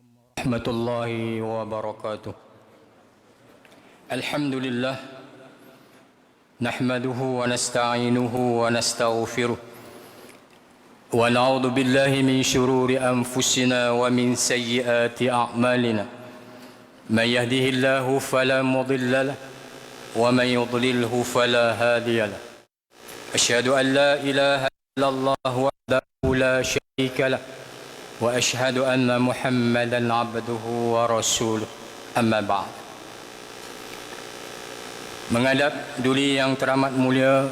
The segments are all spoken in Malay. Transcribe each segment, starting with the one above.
ورحمة الله وبركاته. الحمد لله نحمده ونستعينه ونستغفره ونعوذ بالله من شرور أنفسنا ومن سيئات أعمالنا. من يهده الله فلا مضل له ومن يضلله فلا هادي له. أشهد أن لا إله إلا الله وحده لا شريك له وأشهد أن محمدا عبده ورسوله. أما بعد. Menghadap duli yang teramat mulia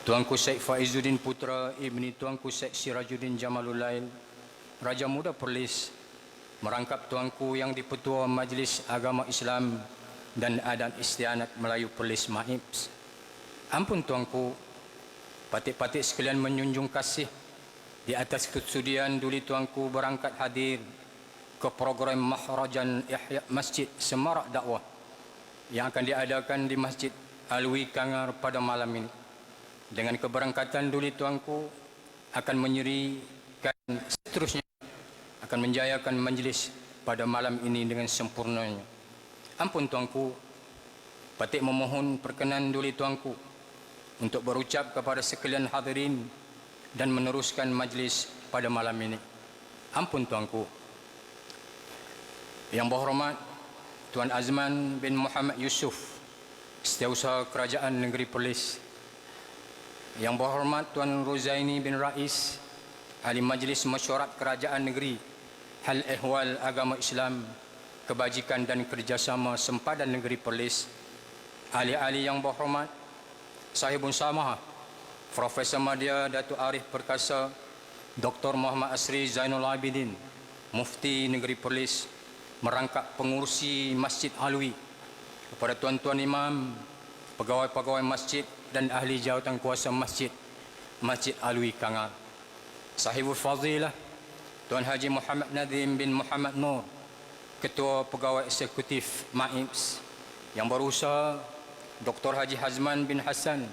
Tuanku Syekh Faizuddin Putra Ibni Tuanku Syekh Sirajuddin Jamalul Lail, Raja Muda Perlis, merangkap Tuanku yang di-Pertua Majlis Agama Islam dan Adat Istiadat Melayu Perlis MAIPS. Ampun Tuanku, patik-patik sekalian menjunjung kasih di atas kesudian duli Tuanku berangkat hadir ke program Mahrajan Ihya Masjid Semarak Dakwah yang akan diadakan di Masjid Alwi Kangar pada malam ini. Dengan keberangkatan duli Tuanku akan menyerikan seterusnya, akan menjayakan majlis pada malam ini dengan sempurnanya. Ampun Tuanku, patik memohon perkenan duli Tuanku untuk berucap kepada sekalian hadirin dan meneruskan majlis pada malam ini. Ampun Tuanku. Yang berhormat Tuan Azman bin Muhammad Yusuf, Setiausaha Kerajaan Negeri Perlis. Yang berhormat Tuan Ruzaini bin Rais, Ahli Majlis Mesyuarat Kerajaan Negeri, Hal Ehwal Agama Islam, Kebajikan dan Kerjasama Sempadan Negeri Perlis. Ahli-ahli yang berhormat Sahibun Samah, Profesor Madya Datuk Arif Perkasa, Dr. Muhammad Asri Zainul Abidin, Mufti Negeri Perlis, merangkap pengurusi Masjid Alwi, kepada tuan-tuan imam, pegawai-pegawai masjid dan ahli jawatan kuasa masjid Alwi Kangar. Sahibul Fadilah Tuan Haji Muhammad Nazim bin Muhammad Nur, Ketua Pegawai Eksekutif MAIPS. Yang berusaha Dr. Haji Hazman bin Hassan,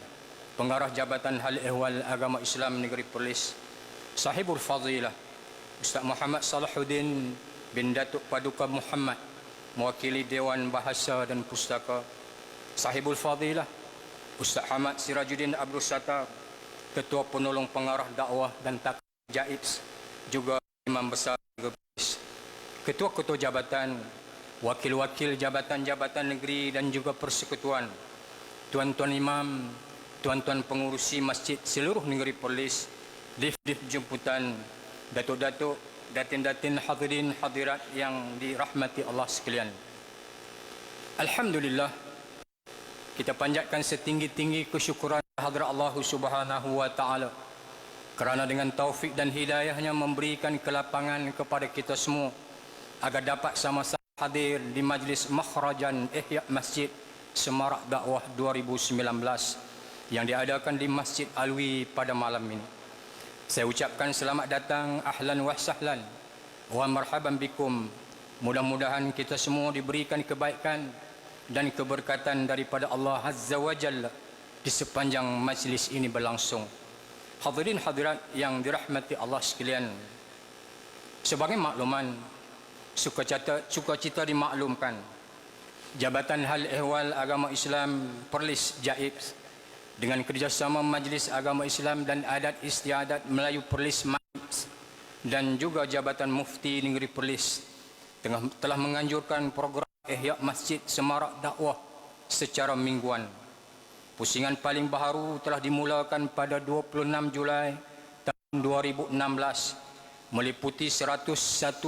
Pengarah Jabatan Hal Ehwal Agama Islam Negeri Perlis. Sahibul Fadilah Ustaz Muhammad Salahuddin bin Datuk Paduka Muhammad, mewakili Dewan Bahasa dan Pustaka. Sahibul Fadilah Ustaz Hamad Sirajuddin Abdul Sattar, Ketua Penolong Pengarah Dakwah dan Taklim Jaiz, juga Imam Besar Perlis. Ketua-ketua jabatan, wakil-wakil jabatan-jabatan negeri dan juga persekutuan, tuan-tuan imam, tuan-tuan pengurusi masjid seluruh negeri Perlis, dif-dif jemputan, datuk-datuk, datin-datin hadirin hadirat yang dirahmati Allah sekalian. Alhamdulillah, kita panjatkan setinggi-tinggi kesyukuran hadrat Allah Subhanahu wa taala kerana dengan taufik dan hidayahnya memberikan kelapangan kepada kita semua agar dapat sama-sama hadir di majlis Mahrajan Ihya Masjid Semarak Dakwah 2019 yang diadakan di Masjid Alwi pada malam ini. Saya ucapkan selamat datang, ahlan wa sahlan, wa marhaban bikum. Mudah-mudahan kita semua diberikan kebaikan dan keberkatan daripada Allah Azza wa Jalla di sepanjang majlis ini berlangsung. Hadirin hadirat yang dirahmati Allah sekalian, sebagai makluman, sukacita dimaklumkan, Jabatan Hal Ehwal Agama Islam Perlis Jaiz dengan kerjasama Majlis Agama Islam dan Adat Istiadat Melayu Perlis MAIPS dan juga Jabatan Mufti Negeri Perlis telah menganjurkan program Ihya Masjid Semarak Dakwah secara mingguan. Pusingan paling baharu telah dimulakan pada 26 Julai tahun 2016 meliputi 101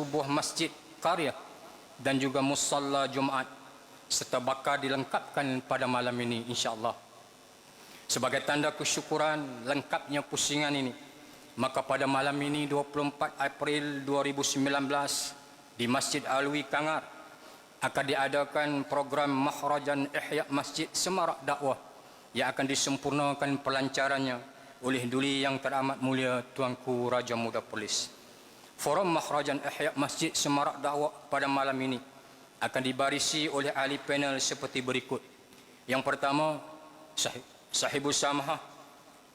buah masjid karya dan juga musalla Jumaat, serta bakal dilengkapkan pada malam ini insya-Allah. Sebagai tanda kesyukuran lengkapnya pusingan ini, maka pada malam ini 24 April 2019 di Masjid Alwi Kangar akan diadakan program Mahrajan Ihya Masjid Semarak Dakwah yang akan disempurnakan pelancarannya oleh duli yang teramat mulia Tuanku Raja Muda Perlis. Forum Mahrajan Ihya Masjid Semarak Dakwah pada malam ini akan dibarisi oleh ahli panel seperti berikut. Yang pertama, Sahibul Samah,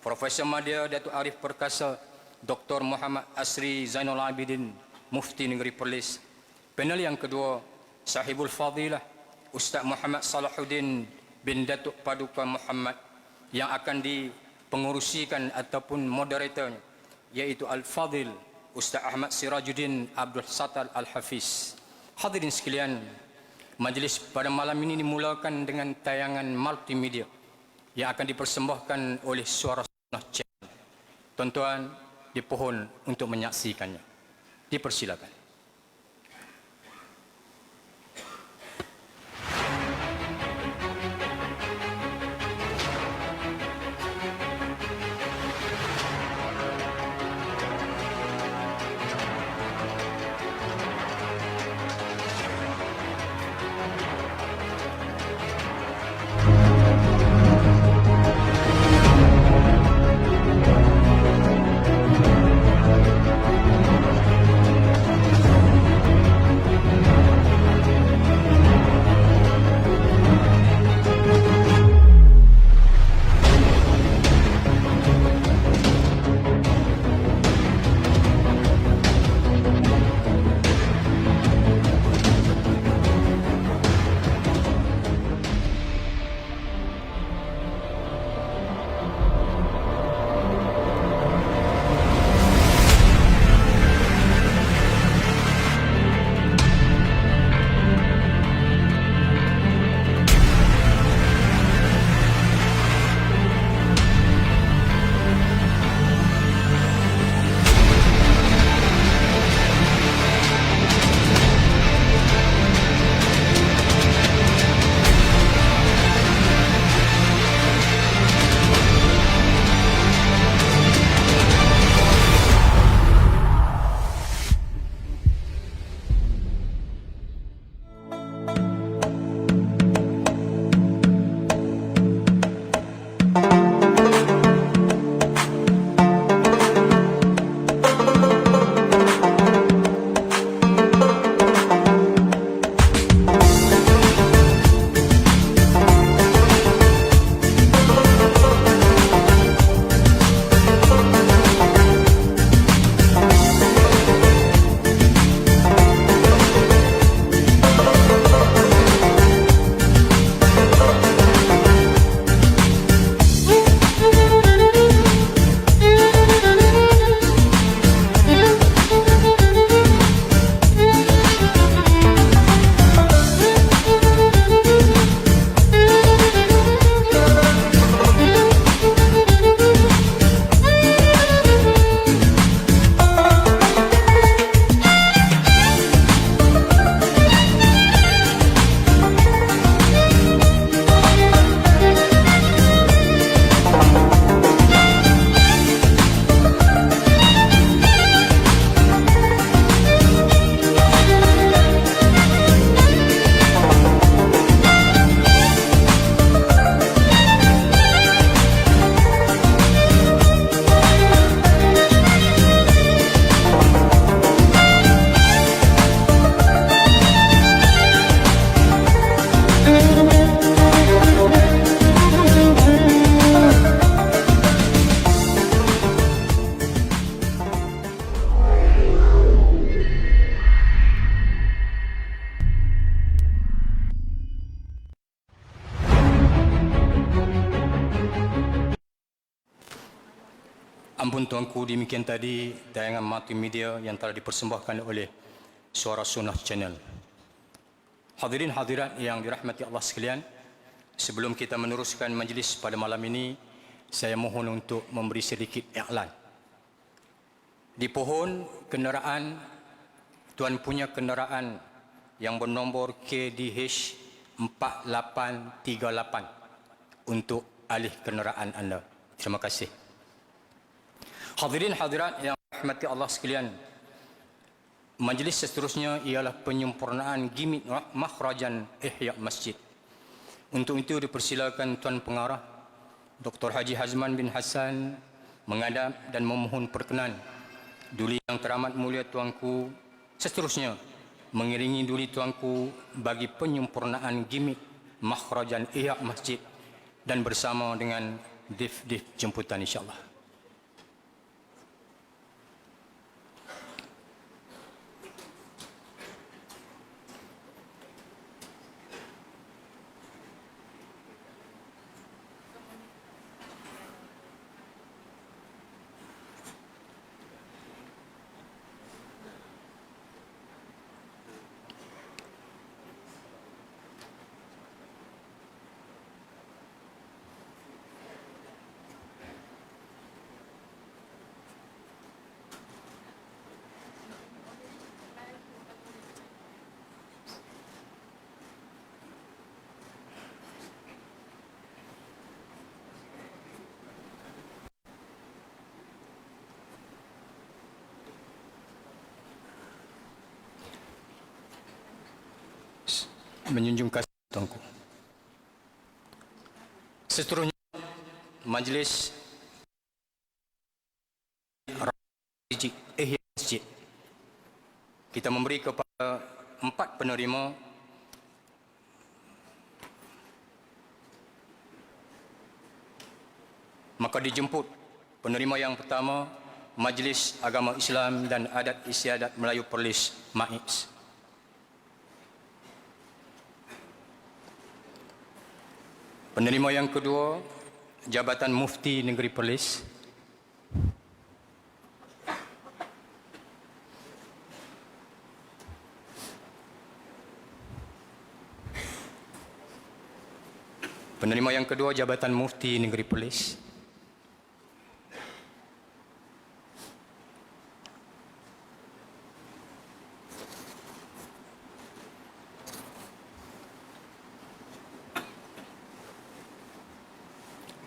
Profesor Madya Datuk Arif Perkasa, Dr. Muhammad Asri Zainul Abidin, Mufti Negeri Perlis. Panel yang kedua, Sahibul Fadilah Ustaz Muhammad Salahuddin bin Datuk Paduka Muhammad yang akan dipengurusikan ataupun moderatornya, iaitu Al-Fadil Ustaz Ahmad Sirajuddin Abdul Sattar Al-Hafiz. Hadirin sekalian, majlis pada malam ini dimulakan dengan tayangan multimedia yang akan dipersembahkan oleh Suara Sunnah Channel. Tuan-tuan dipohon untuk menyaksikannya. Dipersilakan. Ampun tuanku, demikian tadi tayangan multimedia yang telah dipersembahkan oleh Suara Sunnah Channel. Hadirin hadirat yang dirahmati Allah sekalian, sebelum kita meneruskan majlis pada malam ini, saya mohon untuk memberi sedikit iklan. Di pohon kenderaan, tuan punya kenderaan yang bernombor KDH 4838 untuk alih kenderaan anda. Terima kasih. Hadirin hadirat yang dirahmati Allah sekalian, majlis seterusnya ialah penyempurnaan gimik makhrajan ihya masjid. Untuk itu dipersilakan Tuan Pengarah Dr. Haji Hazman bin Hassan menghadap dan memohon perkenan duli yang teramat mulia tuanku seterusnya mengiringi duli tuanku bagi penyempurnaan gimik makhrajan ihya masjid dan bersama dengan dif-dif jemputan insyaAllah. menjunjung kasih tuanku. Seterusnya, Majlis Ihya Masjid. Kita memberi kepada 4 penerima maka dijemput penerima yang pertama Majlis Agama Islam dan Adat Istiadat Melayu Perlis MAIPS. Penerima yang kedua Jabatan Mufti Negeri Perlis. Penerima yang kedua Jabatan Mufti Negeri Perlis.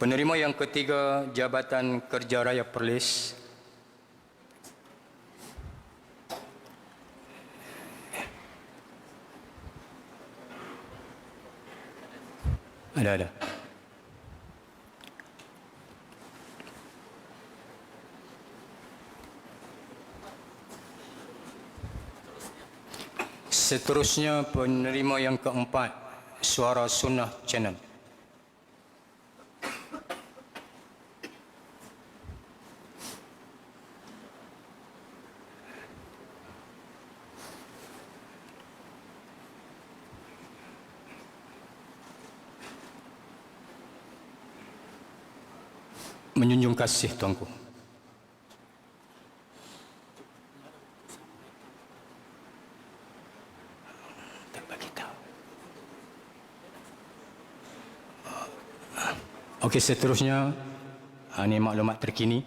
Penerima yang ketiga Jabatan Kerja Raya Perlis. Ada. Seterusnya penerima yang keempat Suara Sunnah Channel. Menjunjung kasih tuanku. Okey, seterusnya ini maklumat terkini.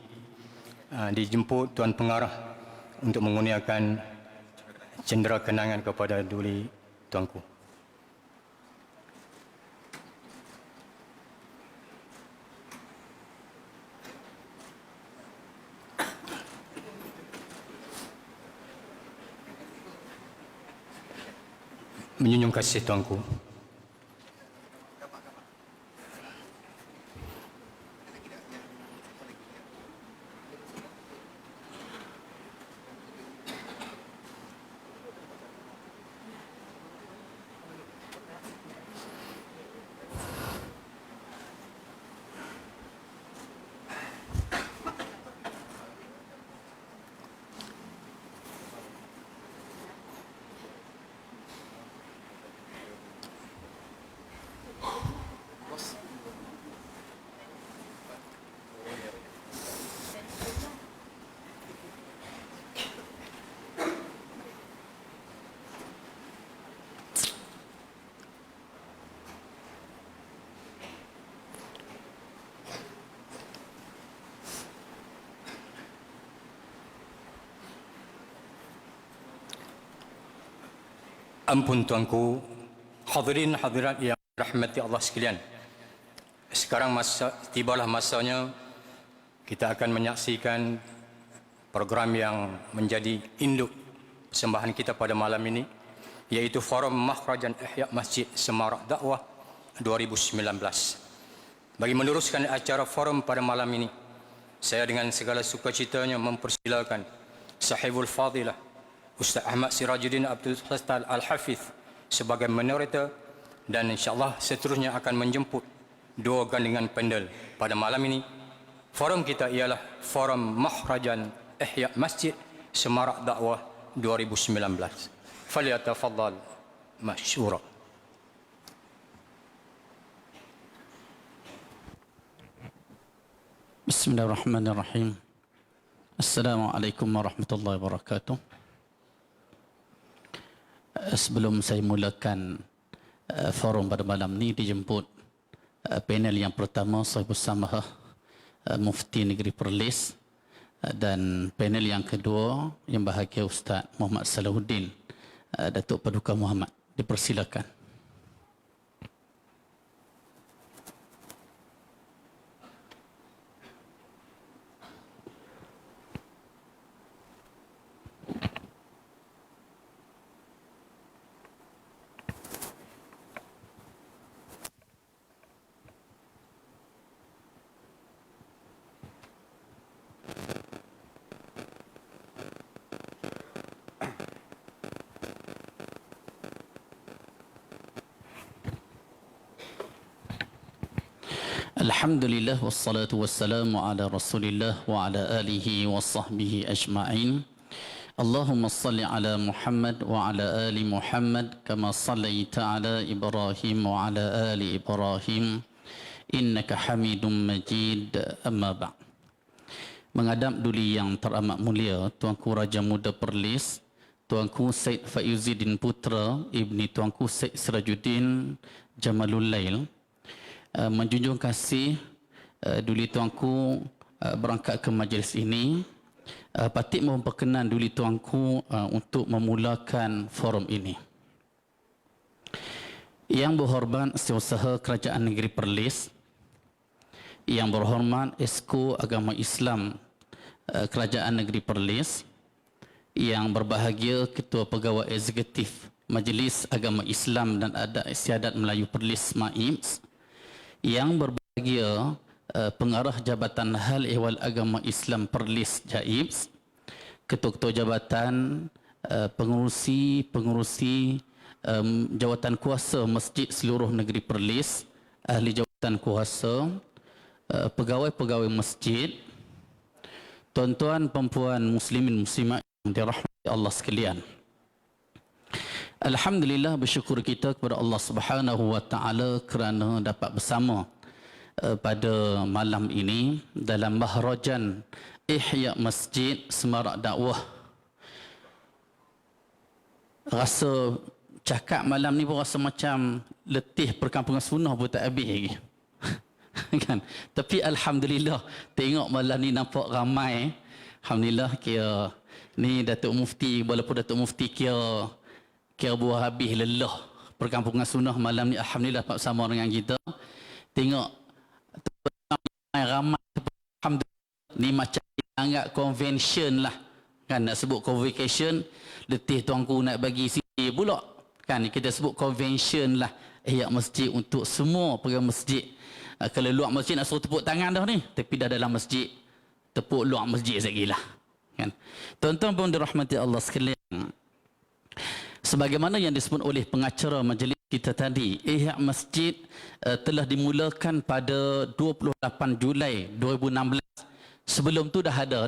Dijemput Tuan Pengarah untuk mengurniakan cendera kenangan kepada duli tuanku. Menjunjung kasih tuanku. Ampun tuanku, hadirin hadirat yang rahmati Allah sekalian. Sekarang tibalah masanya kita akan menyaksikan program yang menjadi induk persembahan kita pada malam ini, yaitu Forum Makhrajan Ihya Masjid Semarak Dakwah 2019. Bagi meneruskan acara forum pada malam ini, saya dengan segala sukacitanya mempersilakan Sahibul Fadilah Ustaz Ahmad Sirajuddin Abdul Hastal Al-Hafiz sebagai moderator, dan insyaAllah seterusnya akan menjemput 2 gandingan panel pada malam ini. Forum kita ialah Forum Makhrajan Ihya Masjid Semarak Dakwah 2019. Falyatafaddal masyura. Bismillahirrahmanirrahim. Assalamualaikum warahmatullahi wabarakatuh. Sebelum saya mulakan forum pada malam ini, dijemput panel yang pertama Sahibul Samahah Mufti Negeri Perlis, dan panel yang kedua yang bahagia Ustaz Muhammad Salahuddin Datuk Paduka Muhammad. Dipersilakan. Alhamdulillah wassalatu wassalamu ala Rasulillah wa ala alihi wa sahbihi ajma'in. Allahumma salli ala Muhammad wa ala ali Muhammad kama sallaita ala Ibrahim wa ala ali Ibrahim innaka Hamidum Majid. Amma ba'd. Menghadap duli yang teramat mulia Tuanku Raja Muda Perlis, Tuanku Syed Faizuddin Putra Ibni Tuanku Syed Sirajuddin Jamalul Lail, menjunjung kasih duli tuanku berangkat ke majlis ini, patut memperkenan duli tuanku untuk memulakan forum ini. Yang berhormat Setiausaha Kerajaan Negeri Perlis, yang berhormat Esko Agama Islam Kerajaan Negeri Perlis, yang berbahagia Ketua Pegawai Eksekutif Majlis Agama Islam dan Adat Istiadat Melayu Perlis MAIPS, yang berbahagia Pengarah Jabatan Hal Ehwal Agama Islam Perlis JAIPS, Ketua-ketua Jabatan, pengurusi jawatan kuasa masjid seluruh negeri Perlis, ahli jawatan kuasa, pegawai-pegawai masjid, tuan-tuan perempuan muslimin muslimat yang dirahmati Allah sekalian. Alhamdulillah, bersyukur kita kepada Allah Subhanahu wa taala kerana dapat bersama pada malam ini dalam mahrajan Ihya Masjid Semarak Dakwah. Rasa cakap malam ni pun rasa macam letih perkampungan sunnah pun tak habis lagi. Kan? Tapi alhamdulillah tengok malam ni nampak ramai. Alhamdulillah kira ni Datuk Mufti, walaupun Datuk Mufti kira buah habis lelah perkampungan sunnah malam ni, alhamdulillah dapat bersama dengan kita. Tengok ramai, alhamdulillah. Ni macam anggap convention lah, kan, nak sebut convocation, letih tuanku nak bagi sini pula, kan, kita sebut convention lah. Ihya masjid untuk semua pegawai masjid. Kalau luar masjid nak suruh tepuk tangan dah ni, tapi dah dalam masjid tepuk luar masjid sekali lah, kan. Tuan-tuan pun dirahmati Allah sekalian, sebagaimana yang disebut oleh pengacara majlis kita tadi, Ihya Masjid telah dimulakan pada 28 Julai 2016. Sebelum tu dah ada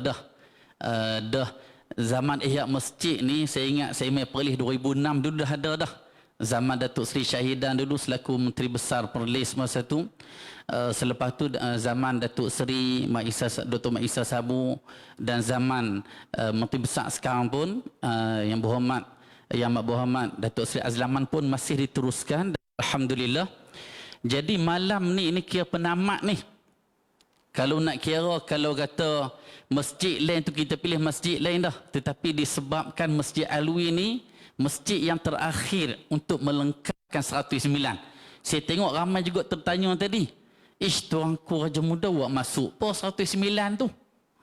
dah zaman Ihya Masjid ni, saya ingat saya mai Perlis 2006 dulu dah ada dah. Zaman Datuk Seri Syahidan dulu selaku Menteri Besar Perlis masa tu. Selepas tu zaman Datuk Seri Dr. Maisa Sabu, dan zaman Menteri Besar sekarang pun yang Amat Berhormat Datuk Seri Azlaman pun masih diteruskan. Alhamdulillah. Jadi malam ni kira penamat ni. Kalau nak kira, kalau kata masjid lain tu kita pilih masjid lain dah. Tetapi disebabkan Masjid Alwi ni masjid yang terakhir untuk melengkapkan 109. Saya tengok ramai juga tertanya tadi, tuanku Raja Muda buat masuk po 109 tu,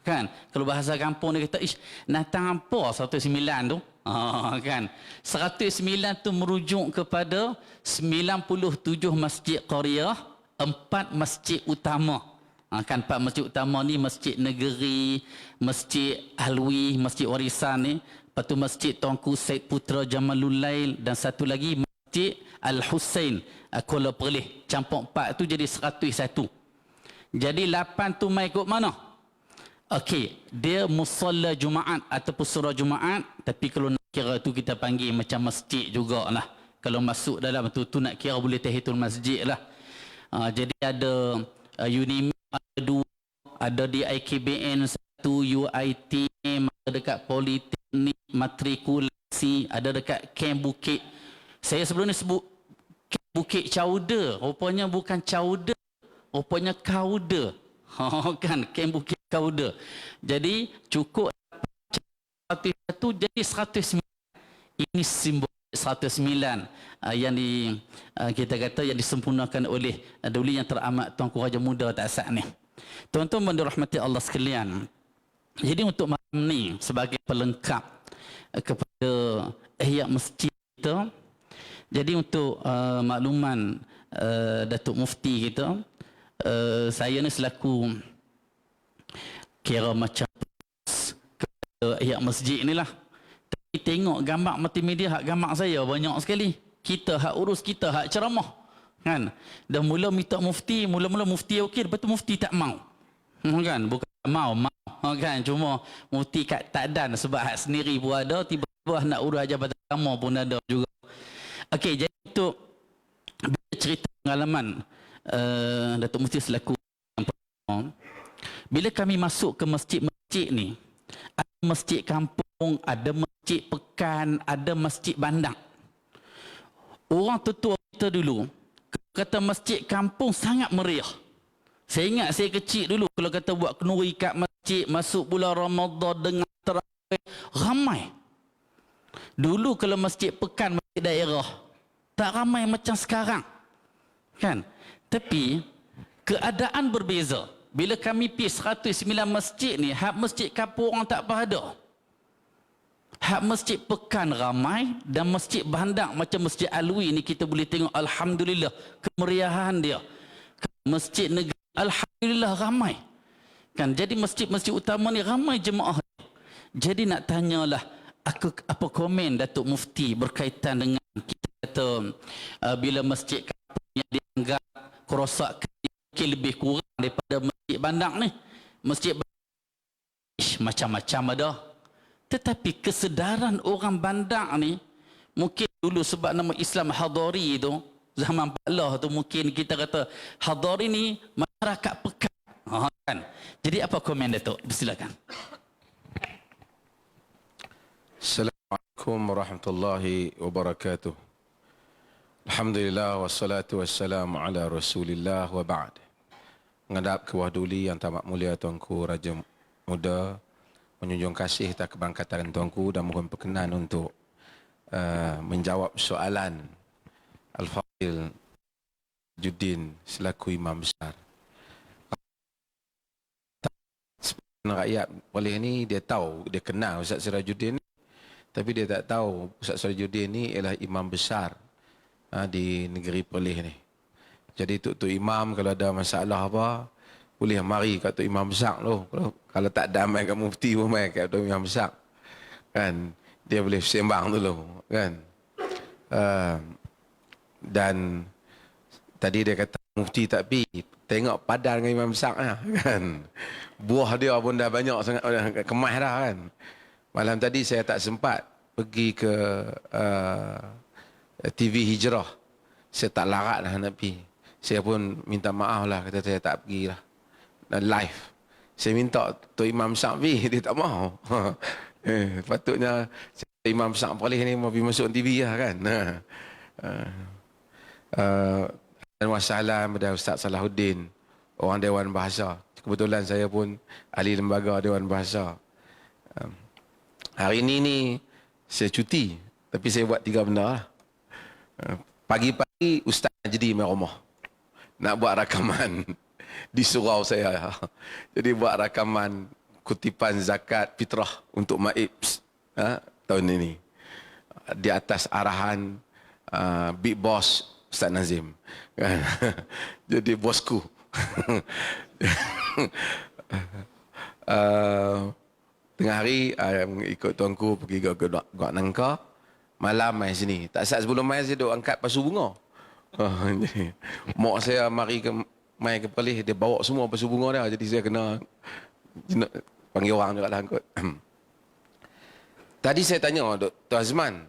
kan. Kalau bahasa kampung dia kata, natang apa 109 tu? Kan. 109 tu merujuk kepada 97 masjid qaryah, 4 masjid utama. Kan 4 masjid utama ni Masjid Negeri, Masjid Alwi, Masjid Warisan ni. Lepas tu Masjid Tuanku Syed Putra Jamalul Lail, dan satu lagi Masjid Al-Husain Kuala Perlis. Campur 4 tu jadi 101. Jadi 8 tu mai ikut mana? Okey, dia musalla Jumaat ataupun surah Jumaat, tapi kalau nak kira tu kita panggil macam masjid jugalah. Kalau masuk dalam tu nak kira boleh tahiyatul masjid lah. Jadi ada Unimi ada 2, ada di IKBN 1, UIT, ada dekat Politeknik Matrikulasi, ada dekat Kem Bukit. Saya sebelum ni sebut Kem Bukit Cauda, rupanya bukan Cauda, rupanya Kauda. Kan, Kem Bukit Kauda. Jadi cukup 101 jadi 109. Ini simbol 109 yang kita kata yang disempurnakan oleh duli yang teramat Tuanku Raja Muda tak sah ni. Tuan-tuan yang dirahmati Allah sekalian. Jadi untuk malam ni sebagai pelengkap kepada Ihya Masjid kita. Jadi untuk makluman Datuk Mufti kita, saya ni selaku kira macam kepada Ihya Masjid ni lah. Tapi tengok gambar multimedia hak gambar saya banyak sekali. Kita hak urus, kita hak ceramah. Kan? Dan mula mufti okey, lepas tu mufti tak mau. Kan? Bukan mau. Kan? Cuma mufti kat tak dan sebab hak sendiri pun ada, tiba-tiba nak urus jabatan agama pun ada juga. Okey, jadi untuk cerita pengalaman Datuk Mufti selaku yang pertama, bila kami masuk ke masjid-masjid ni, ada masjid kampung, ada masjid pekan, ada masjid bandar. Orang tetua kita dulu kata masjid kampung sangat meriah. Saya ingat saya kecil dulu kalau kata buat kenduri kat masjid, masuk bulan Ramadan dengan tarawih, ramai. Dulu kalau masjid pekan, masjid daerah, tak ramai macam sekarang. Kan? Tapi keadaan berbeza. Bila kami pergi 109 masjid ni, hak masjid kampung orang tak apa ada. Hak masjid pekan ramai dan masjid bandar macam Masjid Alwi ni kita boleh tengok alhamdulillah kemeriahan dia. Masjid negeri alhamdulillah ramai. Kan, jadi masjid-masjid utama ni ramai jemaah. Jadi nak tanyalah apa komen Datuk Mufti berkaitan dengan kita kata bila masjid kampung yang dianggap kerosakan mungkin lebih kurang daripada masjid bandar ni. Masjid macam-macam ada. Tetapi kesedaran orang bandar ni, mungkin dulu sebab nama Islam Hadari tu, zaman Pak Lah tu mungkin kita kata Hadari ni masyarakat pekan. Kan? Jadi apa komen Datuk? Silakan. Assalamualaikum warahmatullahi wabarakatuh. Alhamdulillah wassalatu wassalamu ala Rasulillah wa ba'd. Menghadap ke Wahduli yang tamat mulia Tuanku Raja Muda, menjunjung kasih atas kebangkatan Tuanku dan mohon perkenan untuk menjawab soalan Al-Fadhil Juddin selaku Imam Besar. Rakyat boleh ni dia tahu, dia kenal Ustaz Sirajuddin ni, tapi dia tak tahu Ustaz Sirajuddin ni ialah Imam Besar di negeri Perlis ni. Jadi Tok Imam kalau ada masalah apa, boleh mari kat Tok Imam Besar tu. Kalau tak ada mai kat Mufti pun mai kat Tok Imam Besar. Kan? Dia boleh sembang dulu. Kan? Dan tadi dia kata Mufti tak pergi. Tengok padan dengan Imam Besar lah. Kan? Buah dia pun dah banyak sangat, kemas dah kan. Malam tadi saya tak sempat pergi ke TV Hijrah. Saya tak larat lah nak pergi. Saya pun minta maaf lah, kata saya tak pergi lah. Dan live. Saya minta Tok Imam Besar pergi, dia tak mahu. Patutnya Imam Besar Perlis ni mau pergi masuk TV lah kan. Dan wassalam kepada Ustaz Salahuddin, orang Dewan Bahasa. Kebetulan saya pun ahli lembaga Dewan Bahasa. Hari ini saya cuti, tapi saya buat 3 benda lah. Pagi-pagi Ustaz Najdi main rumah. Nak buat rakaman di surau saya. Jadi buat rakaman kutipan zakat fitrah untuk MAIPS tahun ini. Di atas arahan Big Boss Ustaz Nazim. Jadi bosku. Tengah hari ikut tuanku pergi ke Gok Nangka. Malam mai sini. Tak saat sebelum mai saya duk angkat pasu bunga. Jadi mak saya mari ke mai ke Perlis, dia bawa semua pasu bunga dia. Jadi saya kena panggil orang juga lah angkut. Tadi saya tanya Dr. Azman,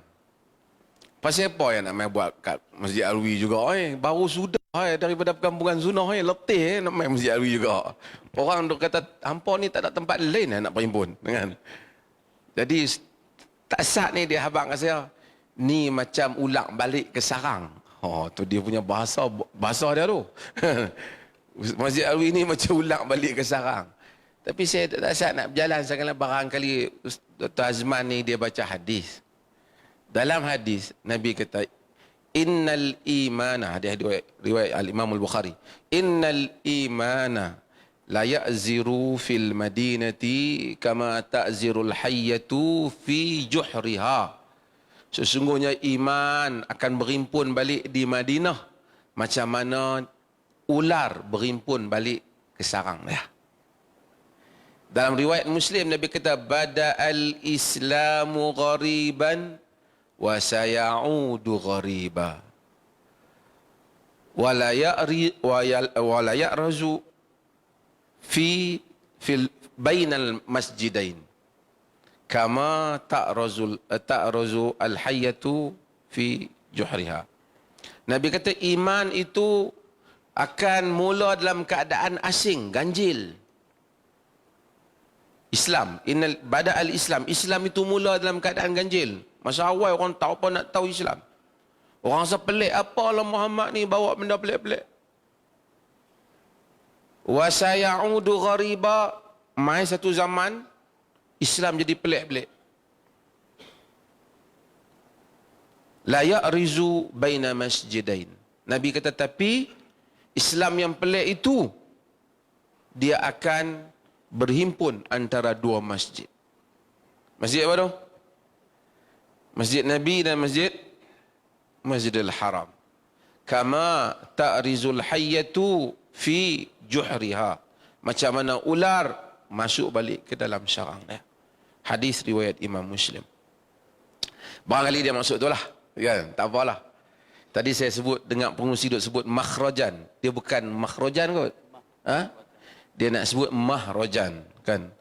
pasal apa yang nak mai buat kat Masjid Alwi juga? Baru sudah daripada perkampungan Zunah letih nak mai Masjid Alwi juga. Orang duk kata hampa ni tak ada tempat lain nak perhimpun, kan? Jadi tak sat ni dia habang kat saya. Ni macam ulang balik ke sarang. Oh, tu dia punya bahasa dia tu. Masjid Alwi ni macam ulang balik ke sarang. Tapi saya tak sat nak berjalan sekali barangkali Dr. Azman ni dia baca hadis. Dalam hadis Nabi kata innal imana, hadis riwayat Al-Imam Al-Bukhari, innal imana la ya'ziru fil madinati kama ta'zirul hayyatu fi juhriha. Sesungguhnya iman akan berhimpun balik di Madinah macam mana ular berhimpun balik ke sarang dia. Dalam riwayat Muslim Nabi kata bada'al islamu ghariban wa sayaudu ghariba. wala ya'razu fi bainal masjidain kama ta'razu al-hayyatu fi juhriha. Nabi kata iman itu akan mula dalam keadaan asing, ganjil. Islam, bada al-Islam. Islam itu mula dalam keadaan ganjil. Masa awal orang tak apa nak tahu Islam. Orang rasa pelik, apalah Muhammad ni bawa benda pelik-pelik. Wa sayaudu ghariba, mai satu zaman Islam jadi pelik-pelik. La ya'rizu baina masjidain. Nabi kata tapi Islam yang pelik itu dia akan berhimpun antara dua masjid. Masjid apa tu? Masjid Nabi dan Masjidil Haram. Kama ta'rizul hayyatu fi juhriha. Macam mana ular masuk balik ke dalam sarang dia. Hadis riwayat Imam Muslim. Barangkali dia masuk tu lah. Kan? Tak apalah. Tadi saya sebut, dengar pengurusi duk sebut makhrajan. Dia bukan makhrajan kot. Ha? Dia nak sebut mahrajan. Kan?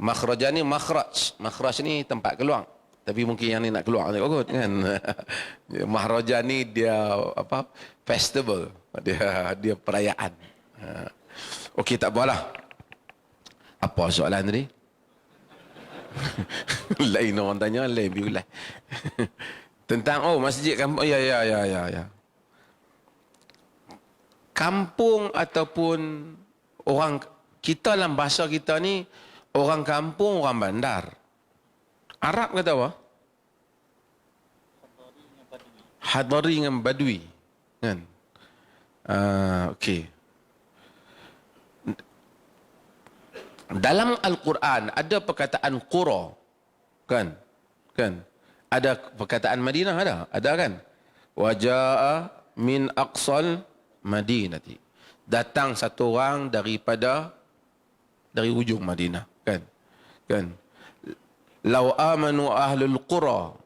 Makhrajan ni makhraj. Makhraj ni tempat keluar. Tapi mungkin yang ni nak keluar kot. Kan? Mahrajan ni dia apa? Festival. Dia perayaan. Ha. Okey, tak apalah. Apa soalan tadi? Lain orang tanya, lain biulai. Tentang masjid kampung. Ya. Kampung ataupun orang kita dalam bahasa kita ni orang kampung, orang bandar. Arab kata apa? Hadari dengan badui. Kan? Okey. Dalam Al-Quran ada perkataan qura. Kan? Ada perkataan Madinah ada kan? Waja'a min aqsal Madinati. Datang satu orang dari ujung Madinah, kan? Lau amanu ahlul qura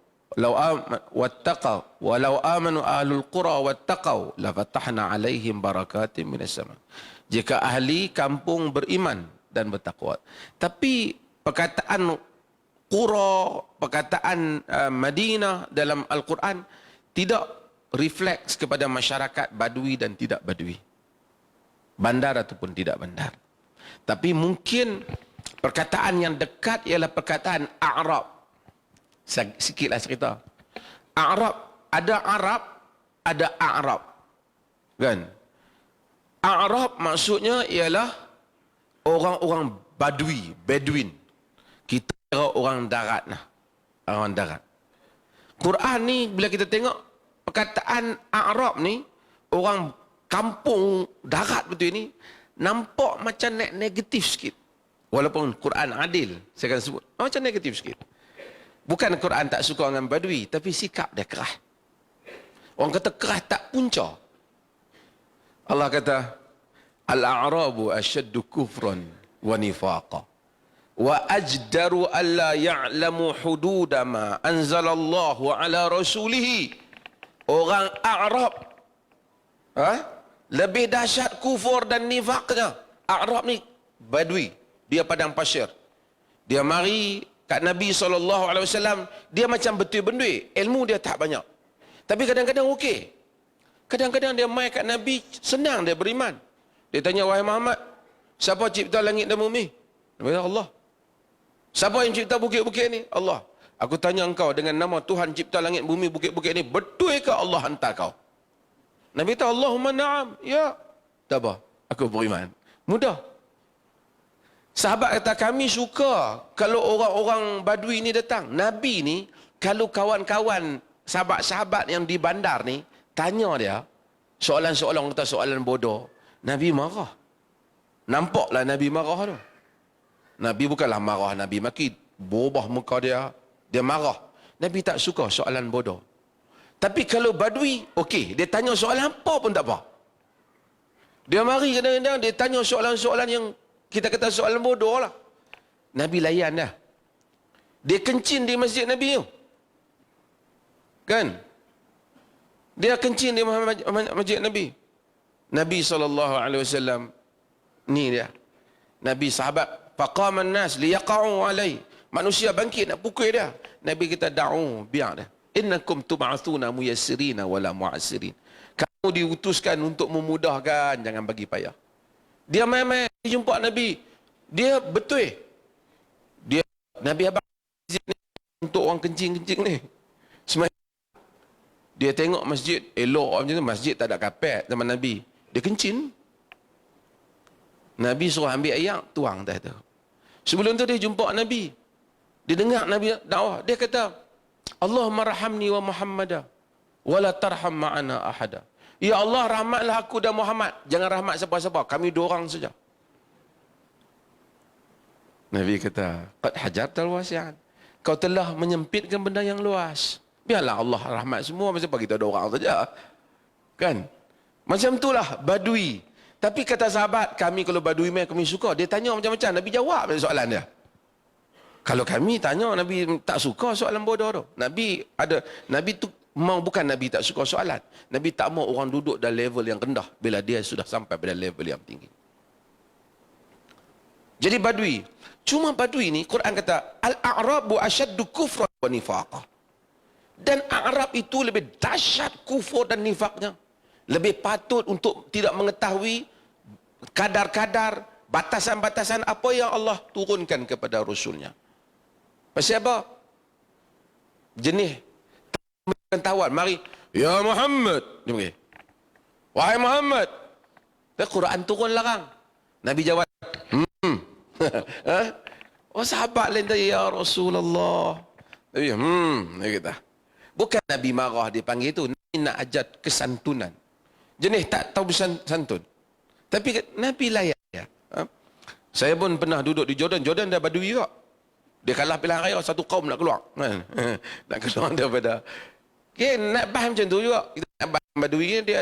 walau amanu ahlul qura wattaqau la fatahna alaihim barakatim minas sama. Jika ahli kampung beriman dan bertakwa. Tapi perkataan qura, perkataan Madinah dalam Al-Quran tidak refleks kepada masyarakat badui dan tidak badui. Bandar ataupun tidak bandar. Tapi mungkin perkataan yang dekat ialah perkataan A'rab. Sikitlah cerita. Arab, ada A'rab. Kan? A'rab maksudnya ialah orang-orang badui, Bedouin. Kita kira orang darat lah. Orang darat. Quran ni bila kita tengok perkataan A'rab ni, orang kampung darat betul ni, nampak macam negatif sikit. Walaupun Quran adil, saya akan sebut, macam negatif sikit. Bukan Quran tak suka dengan badui, tapi sikap dia keras. Orang kata keras tak punca. Allah kata, Al-a'rabu asyaddu kufran wa nifaqa. Wa ajdaru alla ya'lamu hududa ma anzalallahu ala rasulihi. Orang Arab lebih dahsyat kufur dan nifaknya. Arab ni badui, dia padang pasir. Dia mari kat Nabi SAW, dia macam betul bendui, ilmu dia tak banyak. Tapi kadang-kadang okey. Kadang-kadang dia mai kat Nabi, senang dia beriman. Dia tanya, wahai Muhammad, siapa cipta langit dan bumi? Nabi kata, Allah. Siapa yang cipta bukit-bukit ni? Allah. Aku tanya engkau dengan nama Tuhan cipta langit, bumi, bukit-bukit ni, betul ke Allah hantar kau? Nabi kata, Allahumma na'am. Ya. Tak apa, aku beriman. Mudah. Sahabat kata, kami suka kalau orang-orang badui ni datang. Nabi ni, kalau kawan-kawan, sahabat-sahabat yang di bandar ni, tanya dia, soalan-soalan, kata soalan bodoh. Nabi marah. Nampaklah Nabi marah tu. Nabi bukanlah marah, Nabi maki, berubah muka dia, dia marah. Nabi tak suka soalan bodoh. Tapi kalau badui, okey, dia tanya soalan apa pun tak apa. Dia mari kadang-kadang, dia tanya soalan-soalan yang kita kata soalan bodoh lah. Nabi layan dah. Dia kencing di masjid Nabi tu. Kan? Dia kencing di masjid Nabi. Nabi SAW, ni dia. Nabi sahabat, faqama an-nas liyaqa'u alai. Manusia bangkit nak pukul dia. Nabi kita da'u, biar dia. Innakum tub'athuna muyassirina wala mu'assirin. Kamu diutuskan untuk memudahkan, jangan bagi payah. Dia main-main jumpa Nabi. Dia betul. Dia Nabi abang untuk orang kencing-kencing ni. Semai. Dia tengok masjid elok macam tu, masjid tak ada kapet zaman Nabi. Dia kencing. Nabi suruh ambil air, tuang atas tu. Sebelum tu dia jumpa Nabi. Dia dengar Nabi dakwah. Dia kata, Allahumma rahamni wa Muhammadah. Wala tarham ma'ana ahada. Ya Allah, rahmatlah aku dan Muhammad. Jangan rahmat siapa-siapa. Kami dua orang saja. Nabi kata, qad hajartal wasi'an. Kau telah menyempitkan benda yang luas. Biarlah Allah rahmat semua. Masa kita dua orang saja. Kan? Macam itulah Badui. Tapi kata sahabat, kami kalau Badui main kami suka. Dia tanya macam-macam. Nabi jawab soalan dia. Kalau kami tanya, Nabi tak suka soalan bodoh tu. Nabi tu mau, bukan Nabi tak suka soalan. Nabi tak mau orang duduk dalam level yang rendah bila dia sudah sampai pada level yang tinggi. Jadi Badui. Cuma Badui ni, Quran kata, Al-A'rabu asyaddu kufra wa nifaqah. Dan Arab itu lebih dahsyat kufur dan nifaknya. Lebih patut untuk tidak mengetahui kadar-kadar, batasan-batasan apa yang Allah turunkan kepada Rasulnya. Pasal apa? Jenis pengetahuan. Mari, Ya Muhammad. Dia pergi. Wahai Muhammad. Quran turun larang. Nabi jawab, Oh sahabat lain tadi, Ya Rasulullah. Nabi, dia kata. Bukan Nabi marah dia panggil itu. Nabi nak ajar kesantunan. Jenis tak tahu santun. Tapi Nabi layak. Ya. Saya pun pernah duduk di Jordan. Jordan dah Badui juga. Dia kalah pilihan raya, satu kaum nak keluar. Nak keluar daripada. Okay, nak faham macam tu juga. Kita nak faham Badui ni,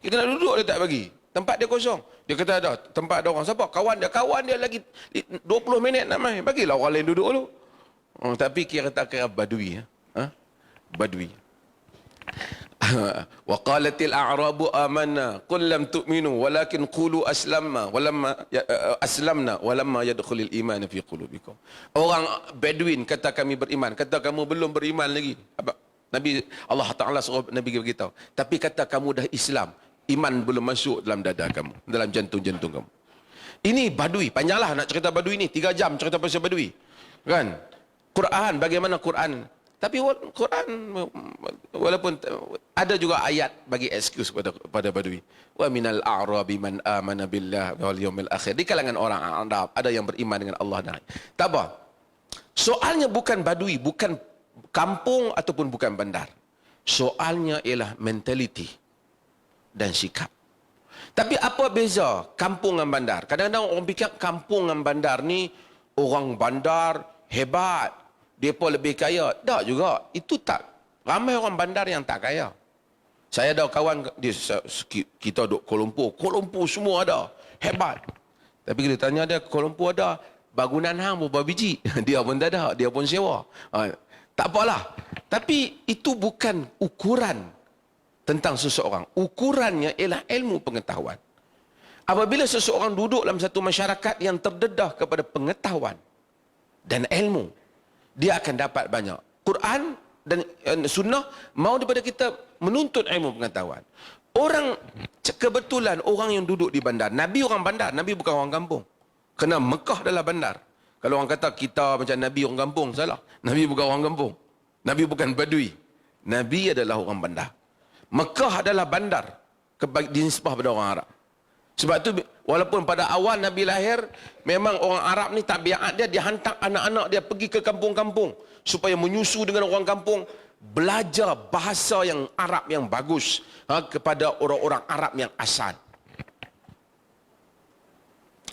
kita nak duduk dia tak bagi. Tempat dia kosong. Dia kata ada tempat ada orang. Siapa? Kawan dia lagi 20 minit nak main. Bagilah orang lain duduk dulu. Tapi kira tak kira Badui. Badui. Wa qalatil a'rabu amanna qul lam tu'minu walakin qulu aslamna walamma yadkhulul iman fi qulubikum. Orang Bedouin kata kami beriman, kata kamu belum beriman lagi. Nabi Allah Taala suruh Nabi beritahu, tapi kata kamu dah Islam, iman belum masuk dalam dada kamu, dalam jantung-jantung kamu. Ini Badui, panjanglah nak cerita Badui ni, 3 jam cerita pasal Badui. Kan? Quran, bagaimana Quran? Tapi Quran, walaupun ada juga ayat bagi excuse pada Badui. Wa minal a'rabi man amana billah wal yawmil akhir. Di kalangan orang Arab ada yang beriman dengan Allah dan tak apa. Soalnya bukan Badui, bukan kampung ataupun bukan bandar. Soalnya ialah mentality dan sikap. Tapi apa beza kampung dengan bandar? Kadang-kadang orang fikir kampung dengan bandar ni orang bandar hebat. Dia pun lebih kaya. Tak juga. Itu tak. Ramai orang bandar yang tak kaya. Saya ada kawan, kita duduk Kuala Lumpur. Kuala Lumpur semua ada. Hebat. Tapi kita tanya dia, Kuala Lumpur ada. Bangunan hang berapa biji? Dia pun tak ada. Dia pun sewa. Tak apalah. Tapi itu bukan ukuran tentang seseorang. Ukurannya ialah ilmu pengetahuan. Apabila seseorang duduk dalam satu masyarakat yang terdedah kepada pengetahuan dan ilmu, dia akan dapat banyak. Quran dan sunnah mau daripada kita menuntut ilmu pengetahuan. Orang, kebetulan orang yang duduk di bandar. Nabi orang bandar, Nabi bukan orang kampung. Kerana Mekah adalah bandar. Kalau orang kata kita macam Nabi orang kampung, salah. Nabi bukan orang kampung. Nabi bukan Badui. Nabi adalah orang bandar. Mekah adalah bandar. Dinisbah pada orang Arab. Sebab tu walaupun pada awal Nabi lahir, memang orang Arab ni tabiat dia hantar anak-anak dia pergi ke kampung-kampung supaya menyusu dengan orang kampung, belajar bahasa yang Arab yang bagus kepada orang-orang Arab yang asal.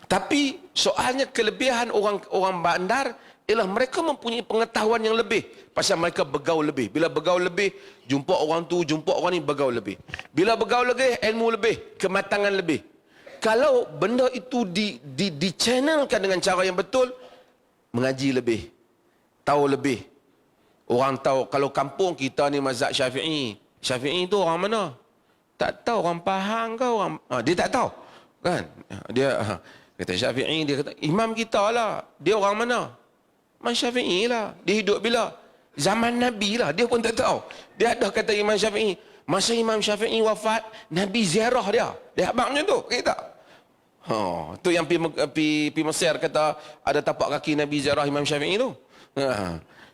Tapi soalnya kelebihan orang bandar ialah mereka mempunyai pengetahuan yang lebih pasal mereka bergaul lebih. Bila bergaul lebih, jumpa orang tu, jumpa orang ni, bergaul lebih. Bila bergaul lebih, ilmu lebih, kematangan lebih. Kalau benda itu di-channelkan dengan cara yang betul, mengaji lebih, tahu lebih. Orang tahu, kalau kampung kita ni mazhab Syafi'i. Syafi'i itu orang mana? Tak tahu orang Pahang ke orang... dia tak tahu. Kan? Dia kata Syafi'i, dia kata, imam kita lah. Dia orang mana? Imam Syafi'i lah. Dia hidup bila? Zaman Nabi lah. Dia pun tak tahu. Dia ada kata Imam Syafi'i. Masa Imam Syafi'i wafat, Nabi ziarah dia. Dia abangnya tu. Kata. Tu yang pi Mesir kata ada tapak kaki Nabi ziarah Imam Syafi'i tu.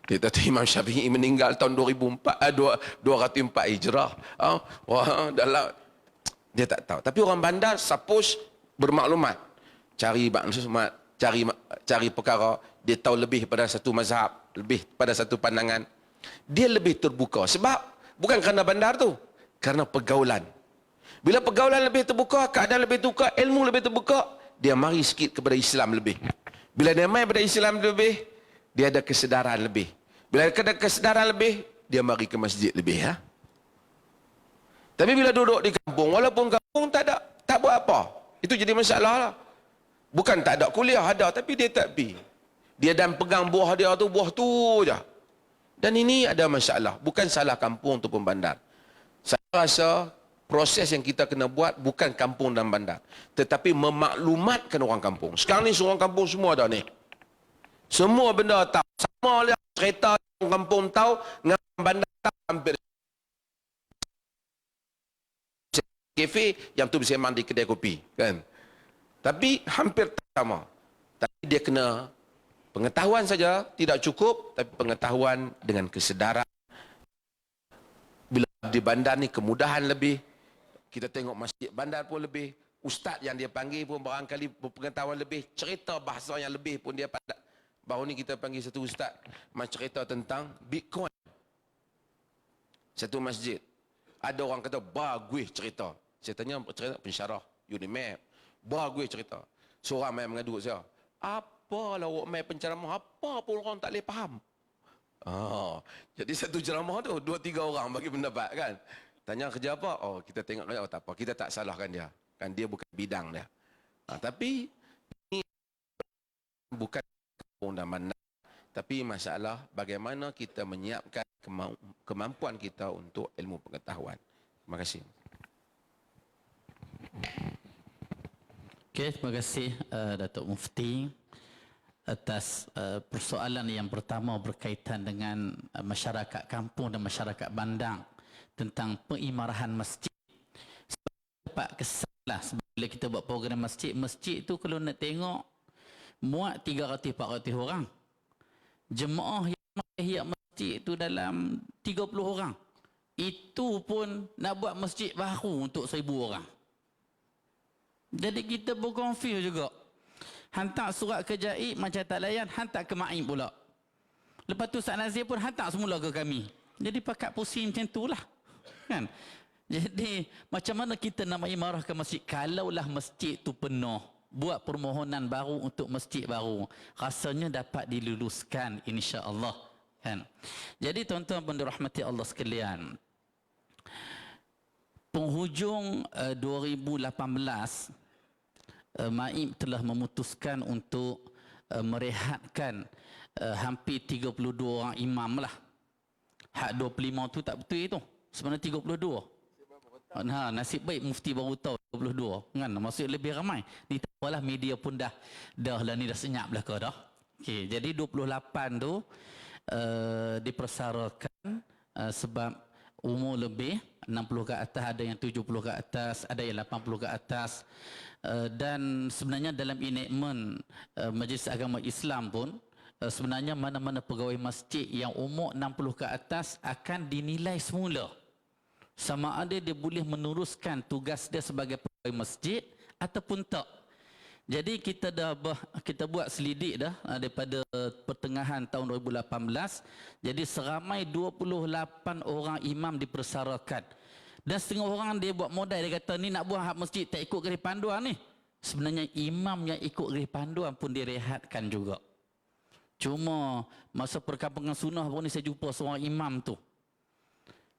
Dia kata Imam Syafi'i meninggal tahun 204 Hijrah. Wah, dalam dia tak tahu. Tapi orang bandar suppose bermaklumat. Cari maklumat, cari perkara, dia tahu lebih pada satu mazhab, lebih pada satu pandangan. Dia lebih terbuka. Sebab bukan kerana bandar tu, kerana pergaulan. Bila pergaulan lebih terbuka, keadaan lebih terbuka, ilmu lebih terbuka, dia mari sikit kepada Islam lebih. Bila dia mari pada Islam lebih, dia ada kesedaran lebih. Bila ada kesedaran lebih, dia mari ke masjid lebih. Tapi bila duduk di kampung, walaupun kampung tak buat apa. Itu jadi masalah lah. Bukan tak ada kuliah, ada, tapi dia tak pergi. Dia dan pegang buah dia tu, buah tu je. Dan ini ada masalah. Bukan salah kampung ataupun bandar. Saya rasa proses yang kita kena buat bukan kampung dan bandar, tetapi memaklumatkan orang kampung. Sekarang ni orang kampung semua ada ni. Semua benda tahu. Sama lihat cerita orang kampung tahu, dengan bandar tahu hampir. Kafe yang tu bersembang di kedai kopi, kan? Tapi hampir sama. Tapi dia kena pengetahuan saja tidak cukup, tapi pengetahuan dengan kesedaran. Bila di bandar ni kemudahan lebih, kita tengok masjid bandar pun lebih, ustaz yang dia panggil pun barangkali berpengetahuan lebih, cerita bahasa yang lebih pun dia pandai. Baru ni kita panggil satu ustaz cerita tentang Bitcoin. Satu masjid. Ada orang kata bagus cerita. Saya tanya cerita pensyarah Unimap. Bagus cerita. Seorang main mengadu saya. Apalah awak main penceramah, apa pun orang tak boleh faham. Jadi satu ceramah tu 2-3 orang bagi pendapat, kan. Tanya kerja apa? Oh, kita tengok kerja tak apa. Kita tak salahkan dia. Kan dia bukan bidang dia. Tapi ini bukan kampung dan bandar. Tapi masalah bagaimana kita menyiapkan kemampuan kita untuk ilmu pengetahuan. Terima kasih. Okey, terima kasih Datuk Mufti atas persoalan yang pertama berkaitan dengan masyarakat kampung dan masyarakat bandar tentang pengimarahan masjid. Dapat kesalah bila kita buat program masjid, masjid tu kalau nak tengok muat 300-400 orang. Jemaah yang mahir masjid tu dalam 30 orang. Itu pun nak buat masjid baru untuk 1000 orang. Jadi kita pun confuse juga. Hantar surat ke Jaib macam tak layan, hantar ke Maim pula. Lepas tu Ustaz Nazir pun hantar semula ke kami. Jadi pakat pusing macam itulah. Kan? Jadi macam mana kita nak mengimarahkan masjid? Kalaulah masjid tu penuh, buat permohonan baru untuk masjid baru, rasanya dapat diluluskan insya-Allah. Kan? Jadi tuan-tuan dan dirahmati Allah sekalian, penghujung 2018 Maim telah memutuskan untuk merehatkan hampir 32 orang imam lah. Hak 25 tu tak betul itu. Sebenarnya 32. Nasib baik mufti baru tahu 22. Kan? Maksud lebih ramai. Ni tak apalah, media pun dah lah ni dah senyap lah ke dah. Okey, jadi 28 tu dipersarakan sebab umur lebih 60 ke atas, ada yang 70 ke atas, ada yang 80 ke atas. Dan sebenarnya dalam enactment Majlis Agama Islam pun sebenarnya mana-mana pegawai masjid yang umur 60 ke atas akan dinilai semula sama ada dia boleh meneruskan tugas dia sebagai pegawai masjid ataupun tak. Jadi kita buat selidik dah daripada pertengahan tahun 2018. Jadi seramai 28 orang imam dipersarakan. Dan setengah orang dia buat modal, dia kata ni nak buat hak masjid tak ikut garis panduan ni. Sebenarnya imam yang ikut garis panduan pun direhatkan juga. Cuma masa perkampungan sunnah pun ni saya jumpa seorang imam tu.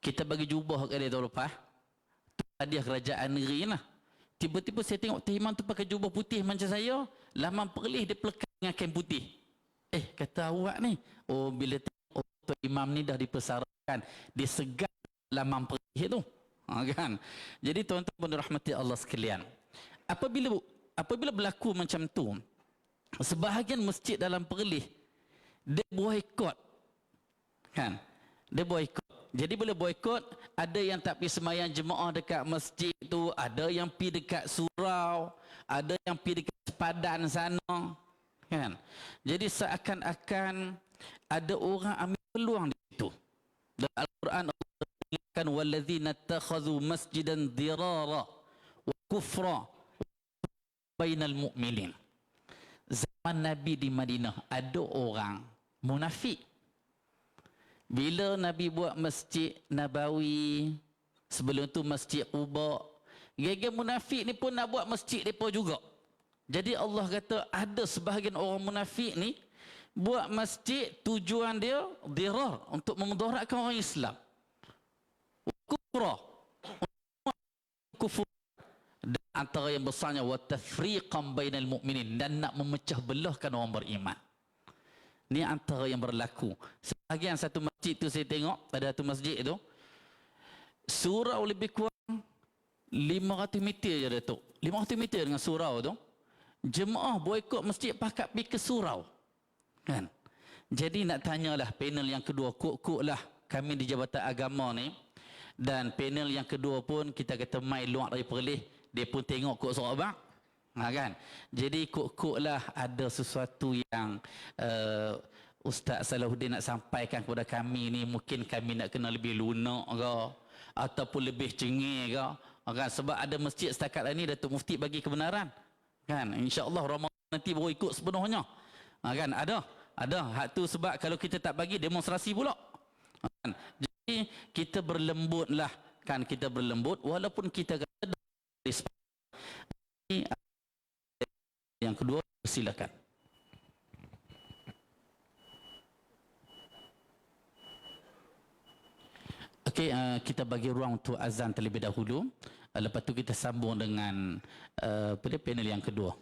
Kita bagi jubah kat dia tahun lepas. Tu hadiah kerajaan negeri lah. Tiba-tiba saya tengok imam tu pakai jubah putih macam saya. Laman perlis dia pelekat dengan kain putih. Kata awak ni. Oh, bila tengok imam ni dah dipersarakan, dia segar laman perlis tu. Kan? Jadi tuan-tuan dirahmati Allah sekalian. Apabila berlaku macam tu, sebahagian masjid dalam Perlis dia boikot, kan? Dia boikot. Jadi bila boikot, ada yang tak pergi sembahyang jemaah dekat masjid tu, ada yang pergi dekat surau, ada yang pergi dekat sepadan sana, kan? Jadi seakan-akan ada orang ambil peluang di situ. Dalam Al-Quran Allah mengatakan walladzina takhadhu masjidan dirara wa kufra bainal mu'minin. Zaman Nabi di Madinah ada orang munafik. Bila Nabi buat masjid Nabawi, sebelum tu masjid Quba, gege munafik ni pun nak buat masjid depa juga. Jadi Allah kata ada sebahagian orang munafik ni buat masjid, tujuan dia dirar, untuk memudaratkan orang Islam. Kufra, kufur, dan antara yang besarnya wa tafriqan bainal mu'minin, dan nak memecah belahkan orang beriman. Ni antara yang berlaku. Sebahagian satu masjid tu saya tengok, ada satu masjid tu, surau lebih kurang 500 meter je Datuk. 500 meter dengan surau tu. Jemaah boikot masjid pakat pergi ke surau. Kan? Jadi nak tanyalah panel yang kedua, kok-kok lah kami di Jabatan Agama ni, dan panel yang kedua pun kita kata mai luar dari Perlis, dia pun tengok kok Sarawak. Kan? Jadi kok lah ada sesuatu yang Ustaz Salahuddin nak sampaikan kepada kami ni, mungkin kami nak kena lebih lunak ke, ataupun lebih cengih ke, kan? Sebab ada masjid setakat ini Datuk Mufti bagi kebenaran, kan? InsyaAllah Ramadan nanti baru ikut sepenuhnya, kan? Ada hak tu, sebab kalau kita tak bagi demonstrasi pula, kan? Jadi kita berlembut lah, kan? Kita berlembut walaupun kita kata yang kedua, silakan. Okey, kita bagi ruang untuk azan terlebih dahulu. Lepas tu kita sambung dengan panel yang kedua.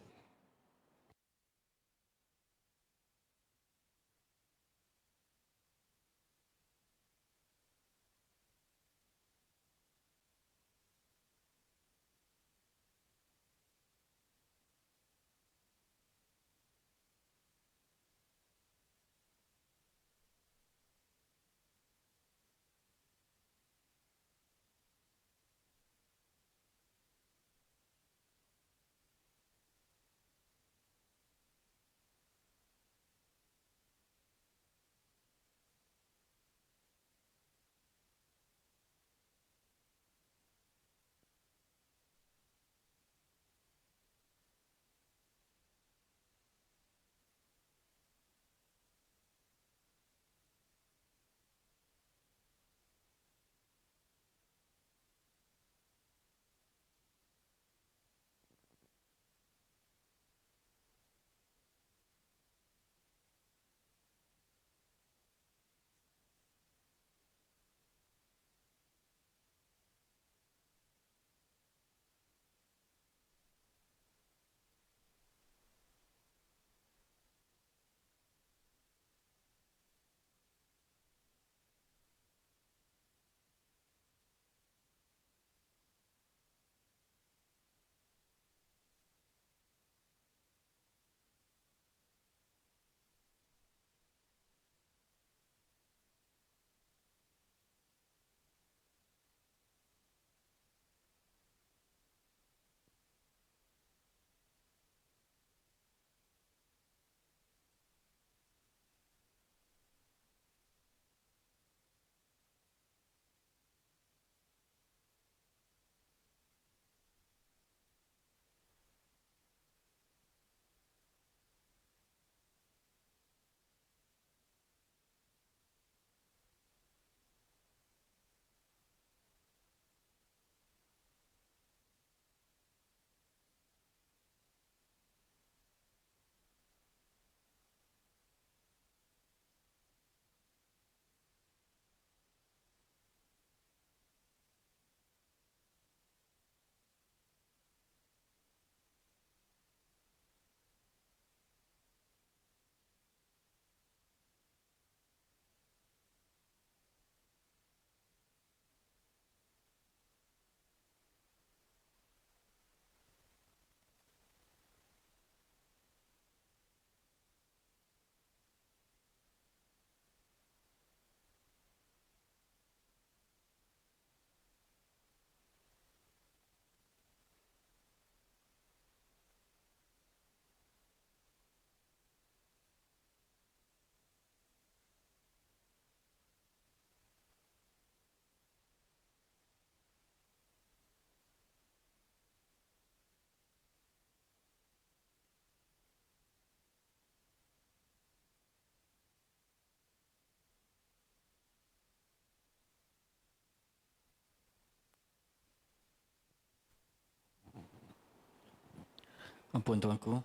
Ampun tuanku.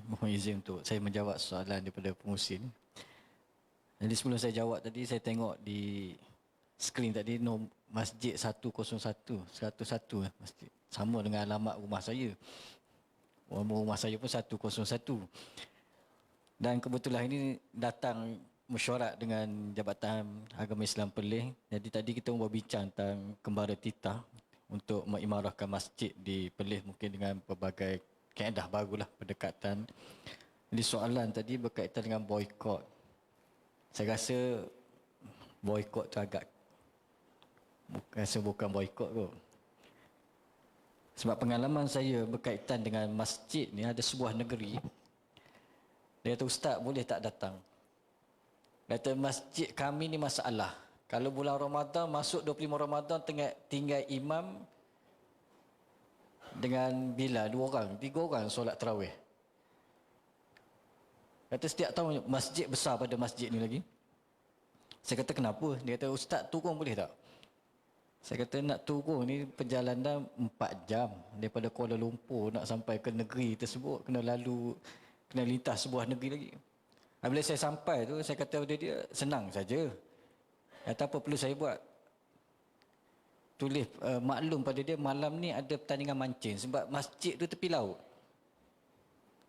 Mohon izin untuk saya menjawab soalan daripada pengurusi ni. Jadi sebelum saya jawab tadi, saya tengok di skrin tadi Masjid 101, 101 masjid. Sama dengan alamat rumah saya. Rumah saya pun 101. Dan kebetulan ini datang mesyuarat dengan Jabatan Agama Islam Perlis. Jadi tadi kita berbincang tentang kembara titah untuk mengimarahkan masjid di Perlis mungkin dengan pelbagai kaedah barulah pendekatan. Jadi soalan tadi berkaitan dengan boikot. Saya rasa boikot tu agak bukan boikot kot. Sebab pengalaman saya berkaitan dengan masjid ni, ada sebuah negeri. Dia kata, ustaz boleh tak datang? Dia kata masjid kami ni masalah. Kalau bulan Ramadan, masuk 25 Ramadan tinggal imam dengan Bilal 2 orang, 3 orang solat tarawih. Kata setiap tahun masjid besar pada masjid ni lagi. Saya kata kenapa? Dia kata ustaz turun boleh tak? Saya kata nak turun ni perjalanan 4 jam daripada Kuala Lumpur nak sampai ke negeri tersebut, kena lintas sebuah negeri lagi. Bila saya sampai tu, saya kata pada dia senang saja. Kata apa perlu saya buat? Tulis maklum pada dia malam ni ada pertandingan mancing sebab masjid tu tepi laut.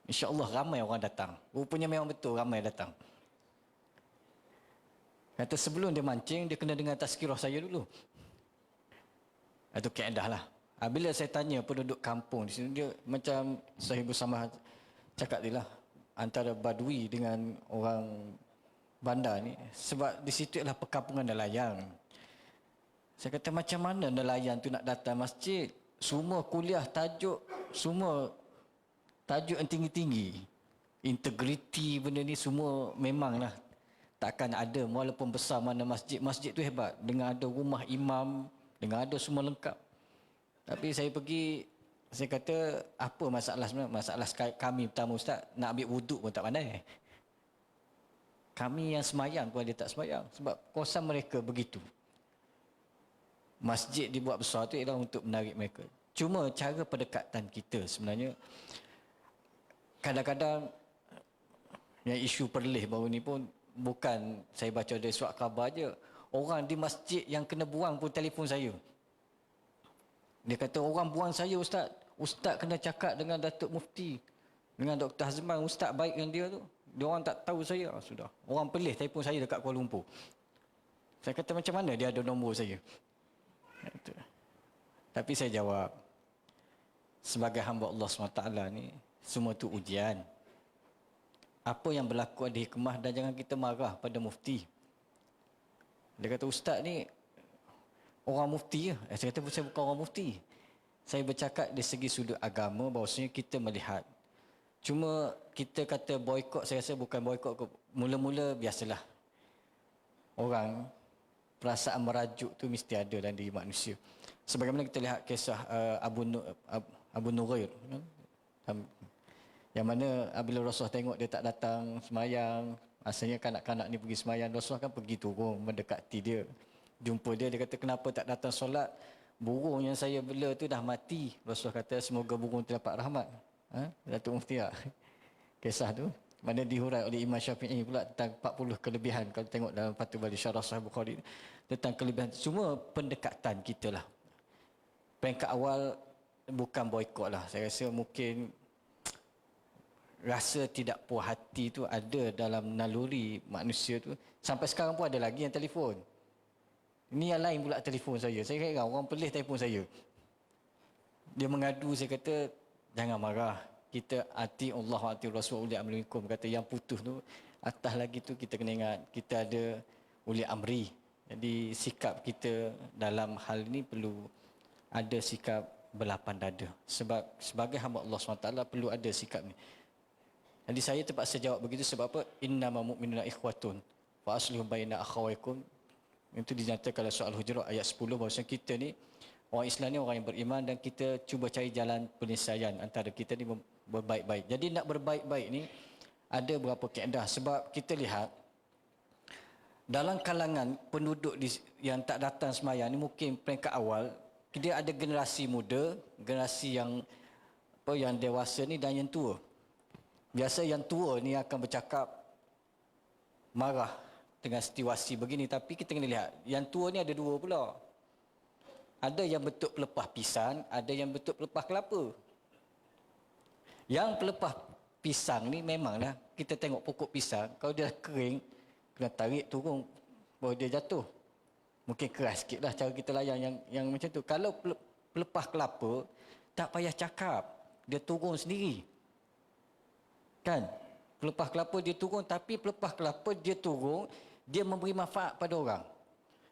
InsyaAllah ramai orang datang. Rupanya memang betul ramai datang. Kata sebelum dia mancing, dia kena dengar tazkirah saya dulu. Itu kaedah lah. Bila saya tanya penduduk kampung di sini, dia macam saya bersama cakap dia lah. Antara Badui dengan orang bandar ni. Sebab di situ adalah perkampungan nelayan. Saya kata macam mana nelayan tu nak datang masjid? Semua kuliah tajuk yang tinggi-tinggi. Integriti benda ni semua memanglah takkan ada walaupun besar mana masjid. Masjid tu hebat. Dengan ada rumah imam, dengan ada semua lengkap. Tapi saya pergi, saya kata apa masalah sebenarnya? Masalah kami pertama ustaz, nak ambil wuduk pun tak pandai. Kami yang semayang pun dia tak semayang. Sebab kawasan mereka begitu. Masjid dibuat besar tu ialah untuk menarik mereka. Cuma cara pendekatan kita sebenarnya, kadang-kadang yang isu Perlis baru ni pun bukan saya baca dari surat khabar je. Orang di masjid yang kena buang pun telefon saya. Dia kata orang buang saya ustaz. Ustaz kena cakap dengan Datuk Mufti, dengan Dr. Hazman, ustaz baik dengan dia tu. Dia orang tak tahu saya. Sudah. Orang Perlis telefon saya dekat Kuala Lumpur. Saya kata macam mana dia ada nombor saya? Tapi saya jawab, sebagai hamba Allah SWT ni, semua tu ujian. Apa yang berlaku ada hikmah dan jangan kita marah pada mufti. Dia kata ustaz ni orang mufti je. Saya kata saya bukan orang mufti. Saya bercakap dari segi sudut agama bahawasanya kita melihat. Cuma kita kata boikot, saya rasa bukan boikot. Mula-mula biasalah. Orang perasaan merajuk tu mesti ada dalam diri manusia. Sebagaimana kita lihat kisah Abu Nurair. Yang mana bila Rasulullah tengok dia tak datang semayang, asalnya kanak-kanak ni pergi semayang, Rasulullah kan pergi turun mendekati dia. Jumpa dia, dia kata kenapa tak datang solat? Burung yang saya bela tu dah mati. Rasulullah kata semoga burung tu dapat rahmat. Datuk Mufti tak? Kisah tu. Mana dihurai oleh Imam Syafi'i pula tentang 40 kelebihan. Kalau tengok dalam Fathul Bari Syarah Sahih Bukhari. Tentang kelebihan. Semua pendekatan kita lah. Peringkat awal bukan boikot lah. Saya rasa mungkin rasa tidak puas hati tu ada dalam naluri manusia tu. Sampai sekarang pun ada lagi yang telefon. Ini yang lain pula telefon saya. Saya kira orang Perlis telefon saya. Dia mengadu, saya kata jangan marah. Kita hati Allah, hati Rasul, uli amri minkum. Kata yang putus tu, atas lagi tu kita kena ingat. Kita ada uli amri. Jadi sikap kita dalam hal ini perlu ada sikap berlapang dada. Sebab sebagai hamba Allah SWT perlu ada sikap ni. Jadi saya terpaksa jawab begitu sebab apa? Innama mu'minuna ikhwatun. Fa aslihu baina akhawaikum. Itu dinyatakan dalam soal Hujurat ayat 10 bahawasanya kita ni orang Islam ni orang yang beriman dan kita cuba cari jalan penyelesaian antara kita ni berbaik-baik. Jadi nak berbaik-baik ni ada beberapa kaedah sebab kita lihat dalam kalangan penduduk yang tak datang semayang ni mungkin peringkat awal dia ada generasi muda, generasi yang apa yang dewasa ni dan yang tua. Biasa yang tua ni akan bercakap marah dengan situasi begini, tapi kita kena lihat yang tua ni ada dua pula. Ada yang bentuk pelepah pisang, ada yang bentuk pelepah kelapa. Yang pelepah pisang ni memanglah kita tengok pokok pisang, kalau dia dah kering, kena tarik turun baru dia jatuh. Mungkin keras sikit lah cara kita layan yang macam tu. Kalau pelepah kelapa, tak payah cakap, dia turun sendiri. Kan? Pelepah kelapa dia turun, tapi pelepah kelapa dia turun, dia memberi manfaat pada orang.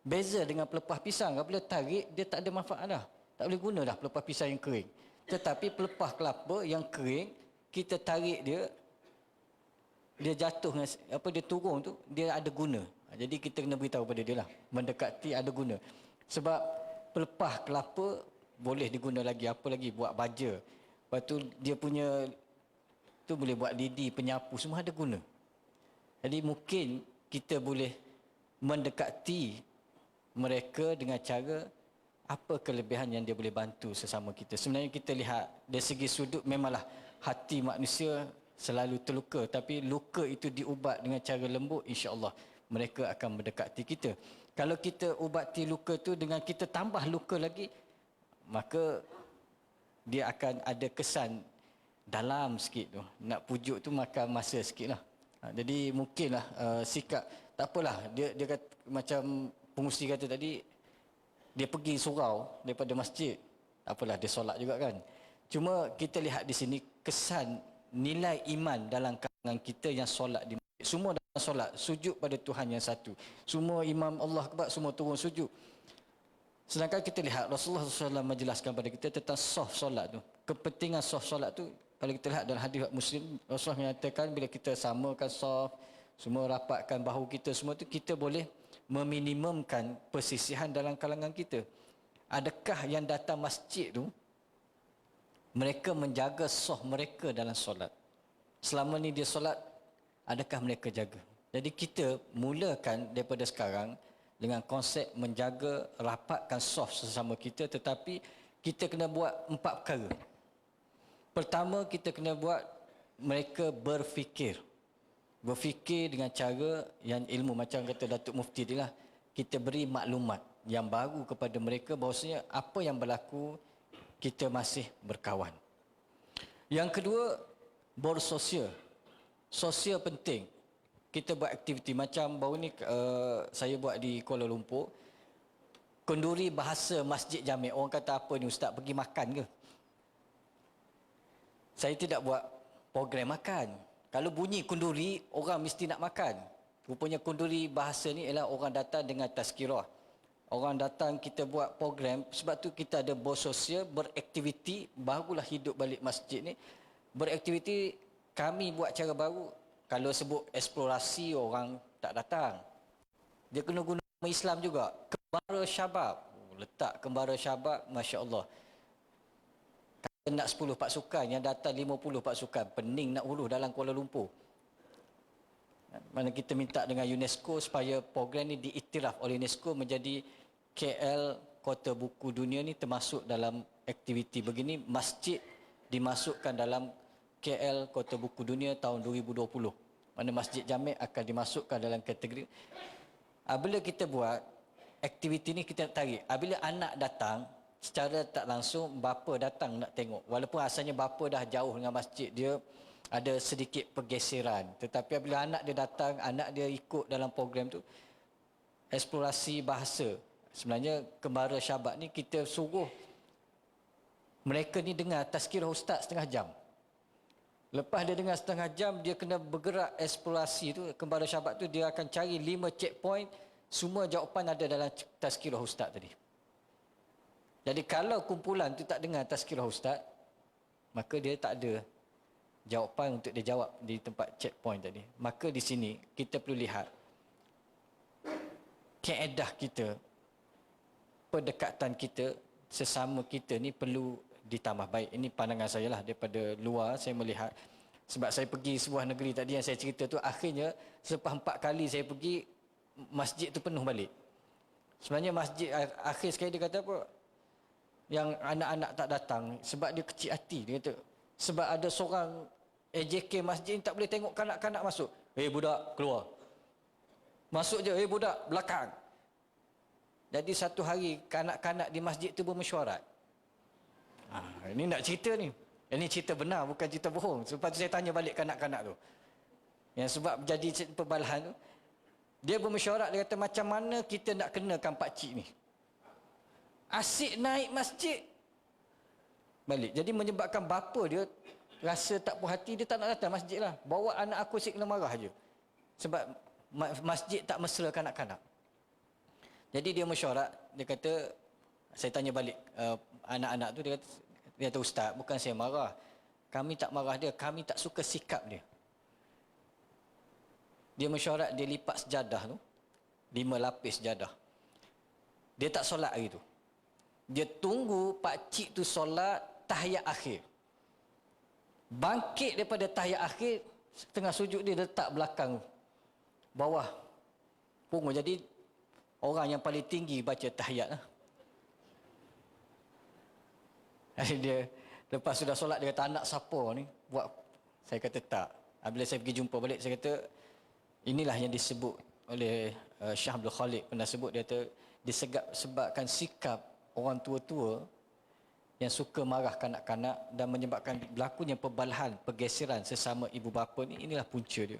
Beza dengan pelepah pisang, apabila tarik, dia tak ada manfaat dah. Tak boleh guna dah pelepah pisang yang kering. Tetapi pelepah kelapa yang kering, kita tarik dia, dia jatuh, dia turun tu, dia ada guna. Jadi kita kena beritahu pada dia lah, mendekati ada guna. Sebab pelepah kelapa boleh diguna lagi, apa lagi, buat baja. Lepas tu dia punya, tu boleh buat lidi, penyapu, semua ada guna. Jadi mungkin kita boleh mendekati mereka dengan cara apa kelebihan yang dia boleh bantu sesama kita. Sebenarnya kita lihat dari segi sudut memanglah hati manusia selalu terluka, tapi luka itu diubat dengan cara lembut, insya-Allah mereka akan mendekati kita. Kalau kita ubati luka tu dengan kita tambah luka lagi, maka dia akan ada kesan dalam sikit tu. Nak pujuk tu makan masa sikit lah. Jadi mungkinlah sikap, tak apalah, dia kata, macam pengusi kata tadi, dia pergi surau daripada masjid, tak apalah, dia solat juga kan. Cuma kita lihat di sini kesan nilai iman dalam kalangan kita yang solat di masjid. Semua dalam solat, sujud pada Tuhan yang satu. Semua imam Allah Akbar, semua turun sujud. Sedangkan kita lihat Rasulullah SAW menjelaskan pada kita tentang sah solat tu. Kepentingan sah solat tu, kalau kita lihat dalam hadis Muslim, Rasulullah menyatakan bila kita samakan saf, semua rapatkan bahu kita, semua tu kita boleh meminimumkan persisihan dalam kalangan kita. Adakah yang datang masjid tu mereka menjaga sah mereka dalam solat? Selama ni dia solat, adakah mereka jaga? Jadi kita mulakan daripada sekarang dengan konsep menjaga, rapatkan saf sesama kita, tetapi kita kena buat 4 perkara. Pertama, kita kena buat mereka berfikir. Berfikir dengan cara yang ilmu, macam kata Datuk Mufti tadi lah, kita beri maklumat yang baru kepada mereka bahawasanya apa yang berlaku, kita masih berkawan. Yang kedua, bersosial. Sosial penting. Kita buat aktiviti macam baru ni saya buat di Kuala Lumpur, kenduri bahasa Masjid Jami'. Orang kata apa ni ustaz, pergi makan ke? Saya tidak buat program makan. Kalau bunyi kenduri, orang mesti nak makan. Rupanya kenduri bahasa ni ialah orang datang dengan tazkirah. Orang datang, kita buat program. Sebab tu kita ada bersosial, beraktiviti, barulah hidup balik masjid ni. Beraktiviti, kami buat cara baru. Kalau sebut eksplorasi, orang tak datang. Dia kena guna nama Islam juga. Kembara Syabab. Letak Kembara Syabab, Masya Allah. Nak 10 pasukan, yang datang 50 pasukan. Pening nak huluh dalam Kuala Lumpur. Mana kita minta dengan UNESCO supaya program ni diiktiraf oleh UNESCO menjadi KL Kota Buku Dunia ni termasuk dalam aktiviti begini. Masjid dimasukkan dalam KL Kota Buku Dunia tahun 2020. Mana Masjid Jami' akan dimasukkan dalam kategori. Bila kita buat aktiviti ni, kita nak tarik. Bila anak datang, secara tak langsung bapa datang nak tengok. Walaupun asalnya bapa dah jauh dengan masjid, dia ada sedikit pergeseran. Tetapi apabila anak dia datang, anak dia ikut dalam program tu, eksplorasi bahasa. Sebenarnya Kembara Syabab ni kita suruh mereka ni dengar tazkirah ustaz setengah jam. Lepas dia dengar setengah jam, dia kena bergerak eksplorasi tu. Kembara Syabab tu dia akan cari 5 checkpoint, semua jawapan ada dalam tazkirah ustaz tadi. Jadi kalau kumpulan tu tak dengar tazkirah ustaz, maka dia tak ada jawapan untuk dia jawab di tempat checkpoint tadi. Maka di sini kita perlu lihat kaedah kita, pendekatan kita sesama kita ni perlu ditambah baik. Ini pandangan saya lah, daripada luar saya melihat. Sebab saya pergi sebuah negeri tadi yang saya cerita tu, akhirnya selepas 4 kali saya pergi, masjid tu penuh balik. Sebenarnya masjid akhir sekali dia kata apa, yang anak-anak tak datang sebab dia kecil hati. Dia kata Sebab ada seorang AJK masjid ni tak boleh tengok kanak-kanak masuk. Budak, keluar. Masuk je, budak, belakang. Jadi satu hari kanak-kanak di masjid tu bermesyuarat. Ini nak cerita ni. Ini cerita benar, bukan cerita bohong. Lepas tu saya tanya balik kanak-kanak tu. Yang sebab jadi perbalahan tu. Dia bermesyuarat, dia kata macam mana kita nak kenakan pakcik ni. Asyik naik masjid. Balik. Jadi menyebabkan bapa dia rasa tak puas hati, dia tak nak datang masjid lah. Bawa anak aku asyik kena marah je. Sebab masjid tak mesra kanak-kanak. Jadi dia mesyuarat, dia kata, saya tanya balik anak-anak tu, dia kata ustaz, bukan saya marah. Kami tak marah dia, kami tak suka sikap dia. Dia mesyuarat, dia lipat sejadah tu, 5 lapis sejadah. Dia tak solat hari tu. Dia tunggu pakcik tu solat tahiyat akhir. Bangkit daripada tahiyat akhir, tengah sujud dia letak belakang bawah punggung. Jadi orang yang paling tinggi baca tahiyat lah. Dia lepas sudah solat dia kata, anak siapa ni buat? Saya kata tak. Bila saya pergi jumpa balik, saya kata inilah yang disebut oleh Syah Abdul Khalik pernah sebut. Dia kata disebabkan sikap orang tua-tua yang suka marah kanak-kanak dan menyebabkan berlakunya perbalahan, pergeseran sesama ibu bapa ni, inilah punca dia.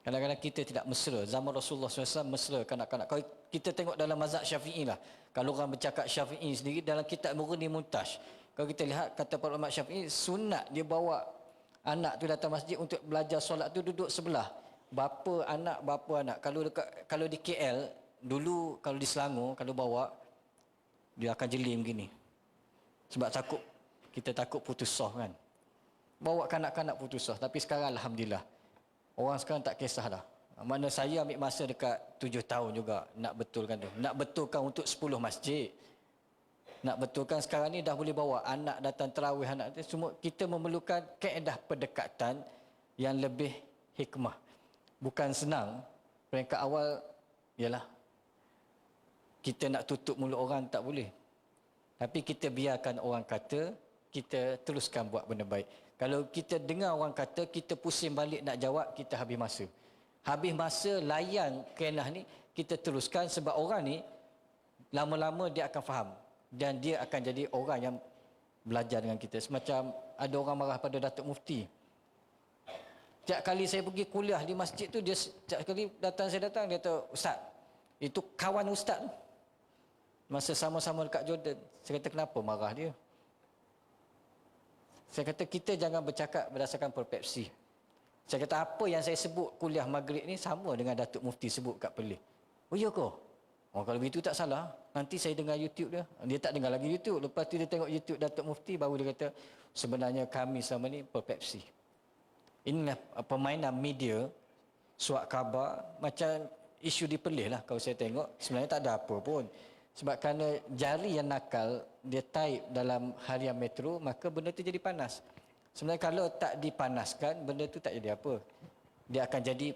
Kadang-kadang kita tidak mesra. Zaman Rasulullah SAW mesra kanak-kanak. Kalau kita tengok dalam mazhab Syafi'i lah, kalau orang bercakap Syafi'i sendiri dalam kitab Mughni Muntash, kalau kita lihat kata para ulama Syafi'i, sunat dia bawa anak tu datang masjid untuk belajar solat tu duduk sebelah. Bapa anak. Kalau di KL dulu, kalau di Selangor kalau bawa, dia akan jelim gini. Sebab kita takut putus sah kan. Bawa kanak-kanak putus sah. Tapi sekarang alhamdulillah, orang sekarang tak kisah dah. Mana saya ambil masa dekat 7 tahun juga nak betulkan tu. Nak betulkan untuk 10 masjid. Nak betulkan sekarang ni dah boleh bawa anak datang tarawih, anak tu semua. Kita memerlukan kaedah pendekatan yang lebih hikmah. Bukan senang. Peringkat awal ialah kita nak tutup mulut orang, tak boleh. Tapi kita biarkan orang kata, kita teruskan buat benda baik. Kalau kita dengar orang kata, kita pusing balik nak jawab, kita habis masa. Habis masa layan kenah ni, kita teruskan sebab orang ni lama-lama dia akan faham. Dan dia akan jadi orang yang belajar dengan kita. Semacam ada orang marah pada Datuk Mufti. Setiap kali saya pergi kuliah di masjid tu, dia setiap kali saya datang, dia kata, Ustaz, itu kawan Ustaz tu. Masa sama-sama dekat Jordan. Saya kata, kenapa marah dia? Saya kata, kita jangan bercakap berdasarkan persepsi. Saya kata, apa yang saya sebut kuliah maghrib ni sama dengan Datuk Mufti sebut kat Perlis. Oh ya ke? Oh, kalau begitu tak salah. Nanti saya dengar YouTube dia. Dia tak dengar lagi YouTube. Lepas tu dia tengok YouTube Datuk Mufti, baru dia kata, sebenarnya kami selama ni persepsi. Inilah permainan media, suat khabar, macam isu di Perlis lah. Kalau saya tengok, sebenarnya tak ada apa pun. Sebab kerana jari yang nakal, dia taip dalam harian Metro, maka benda tu jadi panas. Sebenarnya kalau tak dipanaskan, benda tu tak jadi apa. Dia akan jadi,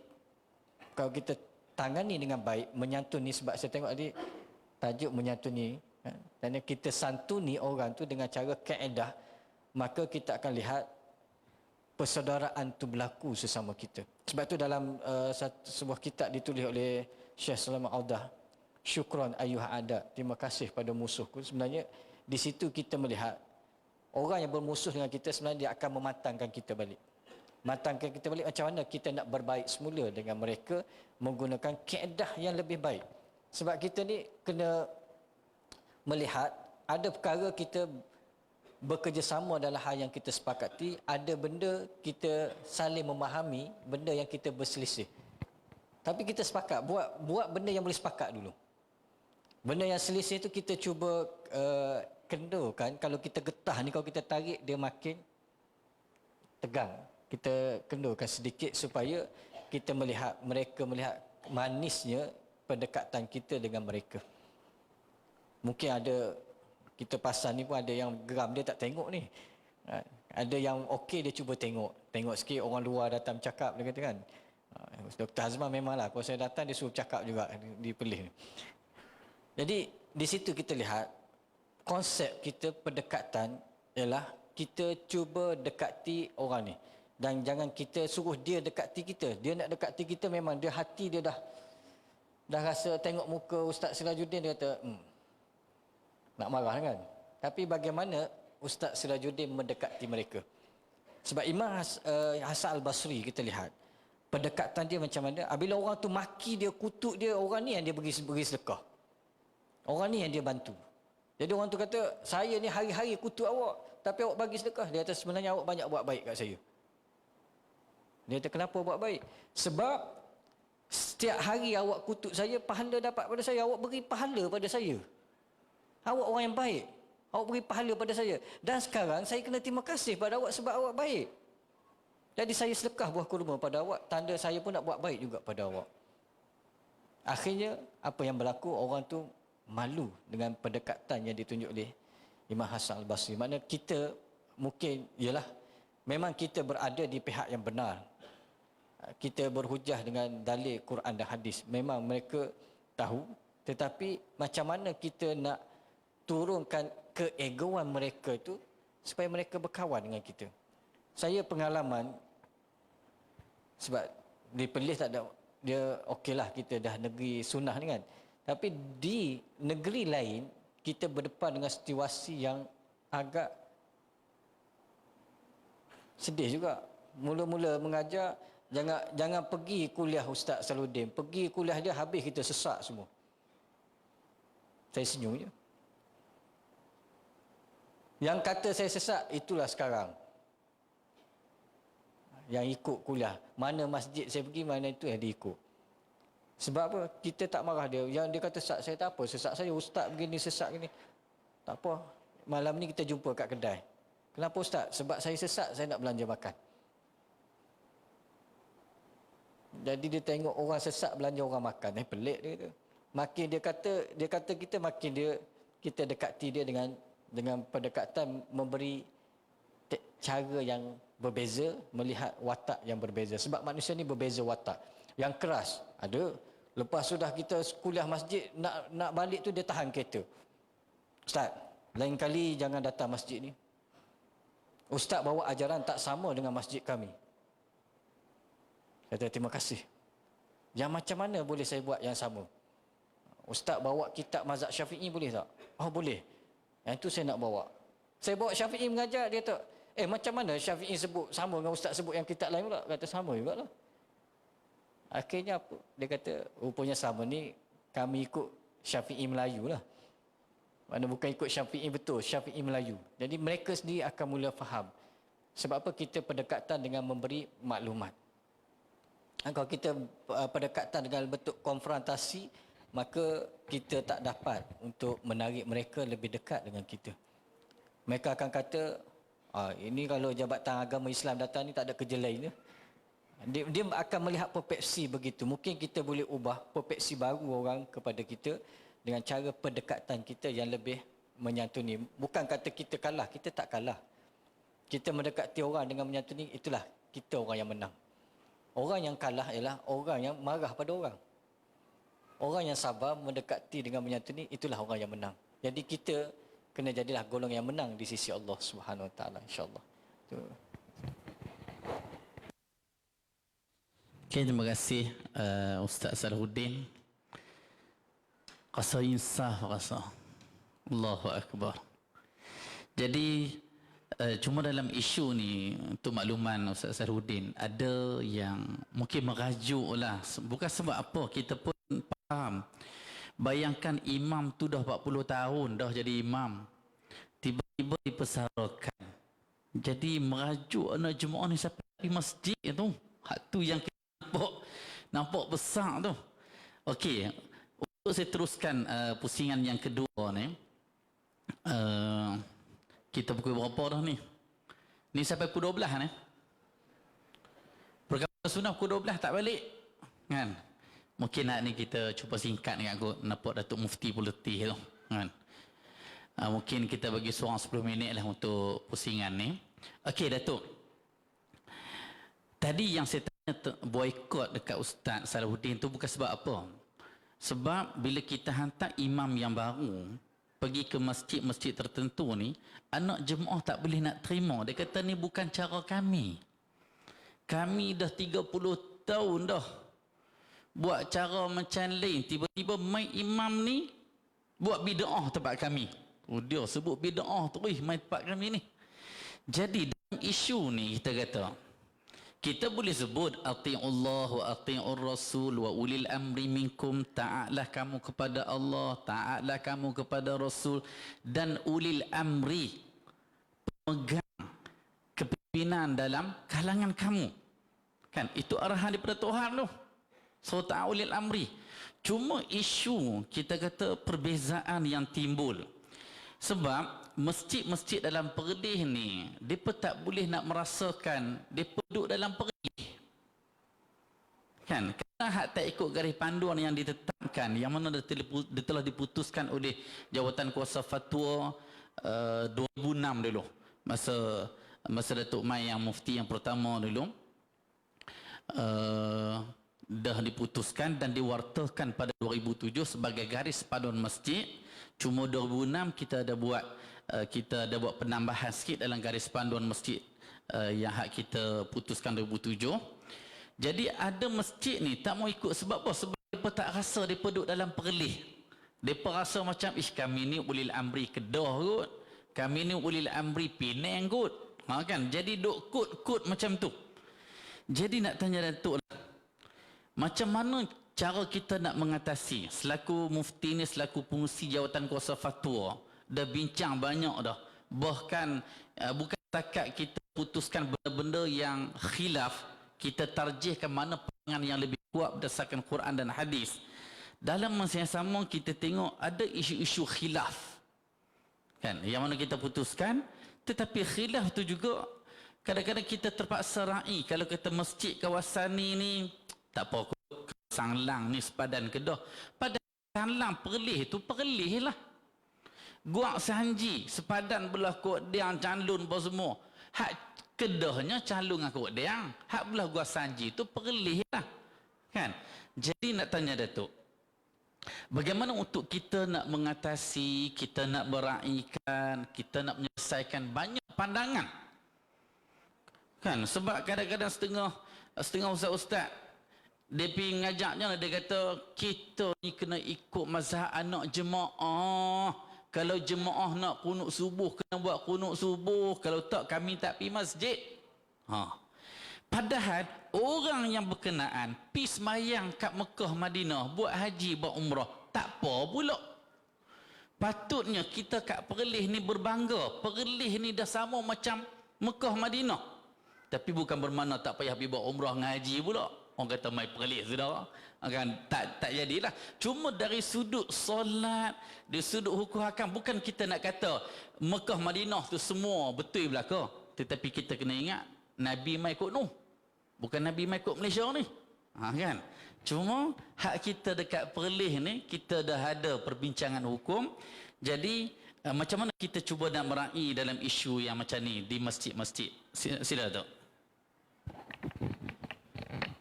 kalau kita tangani dengan baik, menyantuni, sebab saya tengok tadi, tajuk menyantuni. Dan kita santuni orang tu dengan cara kaedah, maka kita akan lihat persaudaraan tu berlaku sesama kita. Sebab tu dalam sebuah kitab ditulis oleh Syekh Sulaiman Audah, Syukran ayuha ada, terima kasih pada musuhku. Sebenarnya di situ kita melihat orang yang bermusuh dengan kita, sebenarnya dia akan mematangkan kita balik. Matangkan kita balik macam mana kita nak berbaik semula dengan mereka menggunakan kaedah yang lebih baik. Sebab kita ni kena melihat ada perkara kita bekerjasama dalam hal yang kita sepakati, ada benda kita saling memahami, benda yang kita berselisih. Tapi kita sepakat buat benda yang boleh sepakat dulu. Benda yang selisih tu kita cuba kendurkan. Kalau kita getah ni, kalau kita tarik, dia makin tegang. Kita kendurkan sedikit supaya kita mereka melihat manisnya pendekatan kita dengan mereka. Mungkin ada, kita pasal ni pun ada yang geram, dia tak tengok ni. Ada yang okey, dia cuba tengok sikit, orang luar datang cakap, dia kata kan. Dr. Azman memanglah, kalau saya datang dia suruh cakap juga di Perlis ni. Jadi di situ kita lihat konsep kita pendekatan ialah kita cuba dekati orang ni. Dan jangan kita suruh dia dekati kita. Dia nak dekati kita memang dia hati dia dah rasa tengok muka Ustaz Sirajuddin dia kata, nak marah kan. Tapi bagaimana Ustaz Sirajuddin mendekati mereka? Sebab Imam Hasan Al-Basri kita lihat pendekatan dia macam mana. Bila orang tu maki dia, kutuk dia, orang ni yang dia beri sedekah. Orang ni yang dia bantu. Jadi orang tu kata, saya ni hari-hari kutuk awak, tapi awak bagi sedekah. Dia kata, sebenarnya awak banyak buat baik kat saya. Dia kata, kenapa buat baik? Sebab setiap hari awak kutuk saya, pahala dapat pada saya. Awak beri pahala pada saya. Awak orang yang baik. Awak beri pahala pada saya. Dan sekarang saya kena terima kasih pada awak sebab awak baik. Jadi saya sedekah buah kurma pada awak. Tanda saya pun nak buat baik juga pada awak. Akhirnya, apa yang berlaku, orang tu malu dengan pendekatan yang ditunjuk oleh Imam Hasan Al-Basri. Maknanya kita mungkin, ialah memang kita berada di pihak yang benar. Kita berhujah dengan dalil Quran dan hadis. Memang mereka tahu, tetapi macam mana kita nak turunkan keegoan mereka tu supaya mereka berkawan dengan kita. Saya pengalaman, sebab di Perlis tak ada, dia okeylah kita dah negeri sunnah ni kan. Tapi di negeri lain, kita berdepan dengan situasi yang agak sedih juga. Mula-mula mengajar, jangan pergi kuliah Ustaz Salahuddin. Pergi kuliah dia, habis kita sesak semua. Saya senyum je. Yang kata saya sesak, itulah sekarang. Yang ikut kuliah. Mana masjid saya pergi, mana itu yang diikut. Sebab apa? Kita tak marah dia. Yang dia kata sesak saya tak apa. Sesak saya, Ustaz begini, sesak gini. Tak apa. Malam ni kita jumpa kat kedai. Kenapa Ustaz? Sebab saya sesak, saya nak belanja makan. Jadi dia tengok orang sesak belanja orang makan. Pelik dia kata. Makin dia kata kita, makin kita dekati dia dengan pendekatan memberi cara yang berbeza, melihat watak yang berbeza. Sebab manusia ni berbeza watak. Yang keras ada. Lepas sudah kita kuliah masjid, nak balik tu dia tahan kereta. Ustaz, lain kali jangan datang masjid ni. Ustaz bawa ajaran tak sama dengan masjid kami. Kata terima kasih. Yang macam mana boleh saya buat yang sama? Ustaz bawa kitab mazhab Syafi'i boleh tak? Oh boleh. Yang tu saya nak bawa. Saya bawa Syafi'i mengajar, dia kata, macam mana Syafi'i sebut sama dengan Ustaz sebut yang kitab lain pula? Kata sama jugalah. Akhirnya apa? Dia kata, rupanya sama ni kami ikut Syafi'i Melayu lah. Mana bukan ikut Syafi'i betul, Syafi'i Melayu. Jadi mereka sendiri akan mula faham. Sebab apa? Kita pendekatan dengan memberi maklumat. Kalau kita pendekatan dengan bentuk konfrontasi, maka kita tak dapat untuk menarik mereka lebih dekat dengan kita. Mereka akan kata, ini kalau Jabatan Agama Islam datang ni tak ada kerja lain. Dia akan melihat persepsi begitu. Mungkin kita boleh ubah persepsi baru orang kepada kita dengan cara pendekatan kita yang lebih menyantuni. Bukan kata kita kalah, kita tak kalah. Kita mendekati orang dengan menyantuni, itulah kita orang yang menang. Orang yang kalah ialah orang yang marah pada orang. Orang yang sabar mendekati dengan menyantuni, itulah orang yang menang. Jadi kita kena jadilah golongan yang menang di sisi Allah Subhanahu Wa Taala, insya-Allah. Okay, terima kasih Ustaz Salahuddin. Qasa insaf rasa. Allahu Akbar. Jadi cuma dalam isu ni, untuk makluman Ustaz Salahuddin, ada yang mungkin merajuk lah. Bukan sebab apa, kita pun faham. Bayangkan imam tu dah 40 tahun dah jadi imam. Tiba-tiba dipersarakan. Jadi merajuk anak jemaah ni sampai di masjid tu. Hak tu yang kita nampak besar tu. Okey, untuk saya teruskan pusingan yang kedua ni. Kita pukul berapa dah ni? Ni sampai pukul 12 ni. Perkataan sunnah pukul 12 tak balik. Kan? Mungkin nak ni kita cuba singkat dengan aku nampak Datuk Mufti pun letih tu. Kan? Mungkin kita bagi seorang 10 minit lah untuk pusingan ni. Okey Datuk. Tadi yang saya tanya boykot dekat Ustaz Salahuddin tu bukan sebab apa? Sebab bila kita hantar imam yang baru, pergi ke masjid-masjid tertentu ni, anak jemaah tak boleh nak terima. Dia kata ni bukan cara kami. Kami dah 30 tahun dah buat cara macam lain. Tiba-tiba mai imam ni buat bid'ah tempat kami. Oh, dia sebut bid'ah tu, mai tempat kami ni. Jadi dalam isu ni kita kata, kita boleh sebut ati'ullah wa ati'ur rasul wa ulil amri minkum, taatlah kamu kepada Allah, taatlah kamu kepada Rasul dan ulil amri, pemegang kepimpinan dalam kalangan kamu. Kan itu arahan daripada Tuhan tu. So taat ulil amri. Cuma isu kita kata perbezaan yang timbul. Sebab masjid-masjid dalam Perlis ni, mereka tak boleh nak merasakan mereka duduk dalam Perlis. Kan? Kerana hak tak ikut garis panduan yang ditetapkan, yang mana dia telah diputuskan oleh Jawatan Kuasa Fatwa 2006 dulu. Masa Datuk Mai yang mufti yang pertama dulu. Dah diputuskan dan diwartakan pada 2007 sebagai garis panduan masjid. Cuma 2006 kita ada buat penambahan sikit dalam garis panduan masjid yang hak kita putuskan 2007. Jadi ada masjid ni tak mau ikut sebab apa? Sebab mereka tak rasa mereka duduk dalam Perlis. Mereka rasa macam kami ni ulil amri Kedah kot, kami ni ulil amri Penang kot. Kan? Jadi duk kod macam tu. Jadi nak tanya Datuk lah, macam mana cara kita nak mengatasi? Selaku mufti ni, selaku pengurusi Jawatan Kuasa Fatwa, dah bincang banyak dah. Bahkan bukan setakat kita putuskan benda-benda yang khilaf, kita tarjihkan mana pandangan yang lebih kuat berdasarkan Quran dan hadis. Dalam masa yang sama kita tengok ada isu-isu khilaf. Kan? Yang mana kita putuskan, tetapi khilaf tu juga kadang-kadang kita terpaksa raih. Kalau kata masjid kawasan ni tak apa, Sanglang ni sepadan Kedah. Pada Sanglang Perlis tu Perlis lah. Guak Sanji sepadan belah Kok Diang, Calun apa semua. Hak Kedahnya Calun dengan Kok Diang. Hak belah Guak Sanji tu Perlis lah. Kan? Jadi nak tanya Datuk, bagaimana untuk kita nak mengatasi, kita nak meraihkan, kita nak menyelesaikan banyak pandangan? Kan? Sebab kadang-kadang setengah ustaz-ustaz dia pergi ngajaknya, dia kata kita ni kena ikut mazhab anak jemaah. Kalau jemaah nak kunut subuh, kena buat kunut subuh. Kalau tak, kami tak pergi masjid. Padahal orang yang berkenaan pergi semayang kat Mekah Madinah, buat haji, buat umrah, tak apa pula. Patutnya kita kat Perlis ni berbangga. Perlis ni dah sama macam Mekah Madinah. Tapi bukan bermakna tak payah pergi buat umrah ngaji pula. Orang kata mai Perlis sudah. Kan tak jadilah. Cuma dari sudut solat, dari sudut hukum hakam, bukan kita nak kata Mekah Madinah tu semua betul belaka. Tetapi kita kena ingat Nabi mai ikut Nuh. Bukan Nabi mai ikut Malaysia ni. Kan? Cuma hak kita dekat Perlis ni kita dah ada perbincangan hukum. Jadi macam mana kita cuba nak meraih dalam isu yang macam ni di masjid-masjid? Sila Datuk.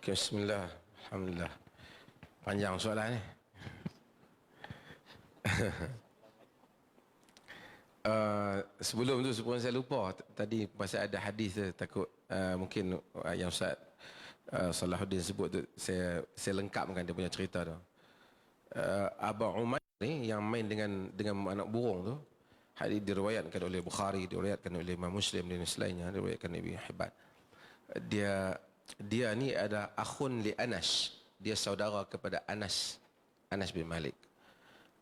Okay, bismillah. Alhamdulillah. Panjang soalan ni. Sebelum tu sebelum saya lupa tadi pasal ada hadis tu, takut mungkin yang Ustaz Salahuddin sebut tu saya lengkapkan dia punya cerita tu. Abu Umair ni yang main dengan anak burung tu, hadis diriwayatkan oleh Bukhari, diriwayatkan oleh Imam Muslim dan selainnya, diriwayatkan oleh Ibn Hibban. Dia ni ada akhun li Anas. Dia saudara kepada Anas bin Malik.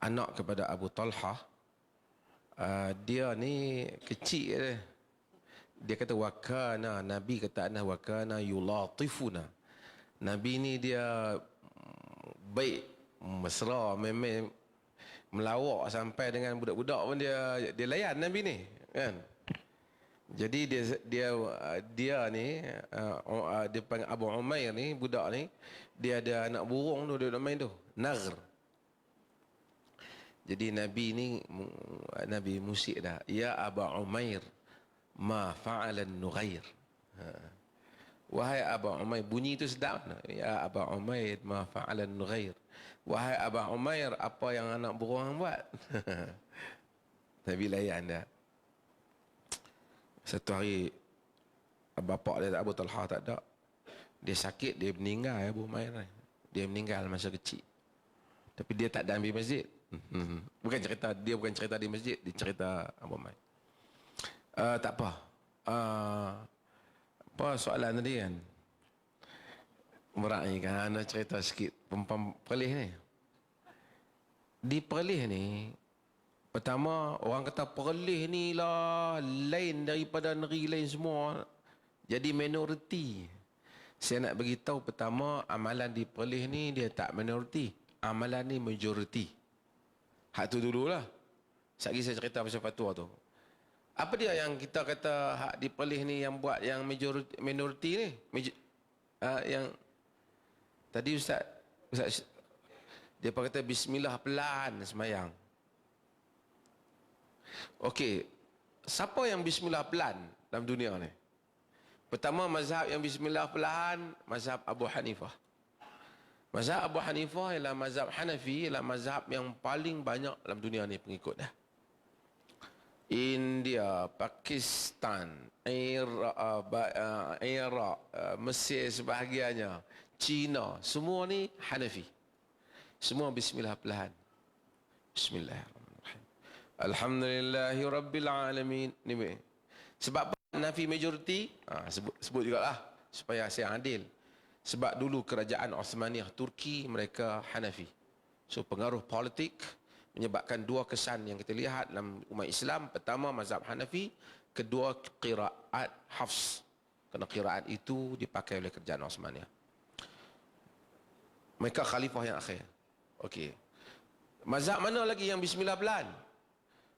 Anak kepada Abu Talha. Dia ni kecil dia kata wakana, Nabi kata Anas wakana yulatifuna. Nabi ni dia baik, mesra, memang melawak sampai dengan budak-budak pun dia layan Nabi ni, kan? Jadi dia ni dia panggil Abu Umair ni, budak ni, dia ada anak burung tu, dia main tu, Naghr. Jadi Nabi musik dah, ya Abu Umair ma fa'ala an-nughair. Wahai Abu Umair, bunyi tu sedap. Ya Abu Umair ma fa'ala an-nughair. Wahai Abu Umair, apa yang anak burung buat? Nabi layan dia. Satu hari bapak dia Abu Talha tak ada. Dia sakit, dia meninggal Abu Umair. Dia meninggal masa kecil. Tapi dia tak ada ambil masjid. Bukan cerita di masjid, dia cerita Abu Umair. Tak apa. Apa soalan tadi kan? Merak ni kan, nak cerita sikit perempuan Perlis ni. Di Perlis ni, pertama orang kata Perlis ni lah lain daripada negeri lain semua. Jadi minoriti. Saya nak beritahu pertama, amalan di Perlis ni dia tak minoriti. Amalan ni majoriti. Hak tu dululah. Sekali saya cerita pasal fatwa tu. Apa dia yang kita kata hak di Perlis ni yang buat yang minoriti ni? Yang tadi Ustaz dia kata bismillah pelan semayang. Okey, siapa yang bismillah pelan dalam dunia ni? Pertama, mazhab yang bismillah pelan, mazhab Abu Hanifah. Mazhab Abu Hanifah ialah mazhab Hanafi, ialah mazhab yang paling banyak dalam dunia ni pengikut dah. India, Pakistan, Iraq, Mesir sebahagiannya, China, semua ni Hanafi. Semua bismillah pelan. Bismillahirrahmanirrahim. Alhamdulillahi rabbil alamin. Ni sebab apa Hanafi majoriti? Sebut jugalah supaya saya adil. Sebab dulu kerajaan Osmaniyah Turki mereka Hanafi. So pengaruh politik menyebabkan dua kesan yang kita lihat dalam umat Islam. Pertama mazhab Hanafi, kedua qiraat Hafs. Kerana qiraat itu dipakai oleh kerajaan Osmaniyah. Mereka khalifah yang akhir. Okey. Mazhab mana lagi yang bismillah pelan?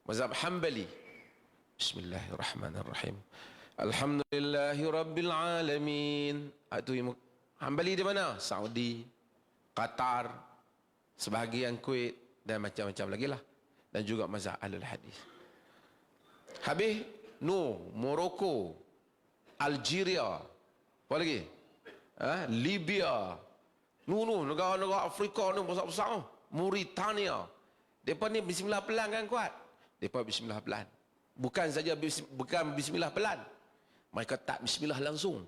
Mazhab Hanbali. Bismillahirrahmanirrahim. Alhamdulillahi rabbil alamin. Itu Hanbali di mana? Saudi, Qatar, sebahagian Kuwait dan macam-macam lagi lah. Dan juga mazhab Ahlul Hadis. Habis Morocco, Algeria, apa lagi? Libya. Negara-negara Afrika ni besar-besar. Mauritania. Mereka ni bismillah pelan kan kuat? Mereka bismillah pelan. Bukan saja bukan bismillah pelan. Mereka tak bismillah langsung.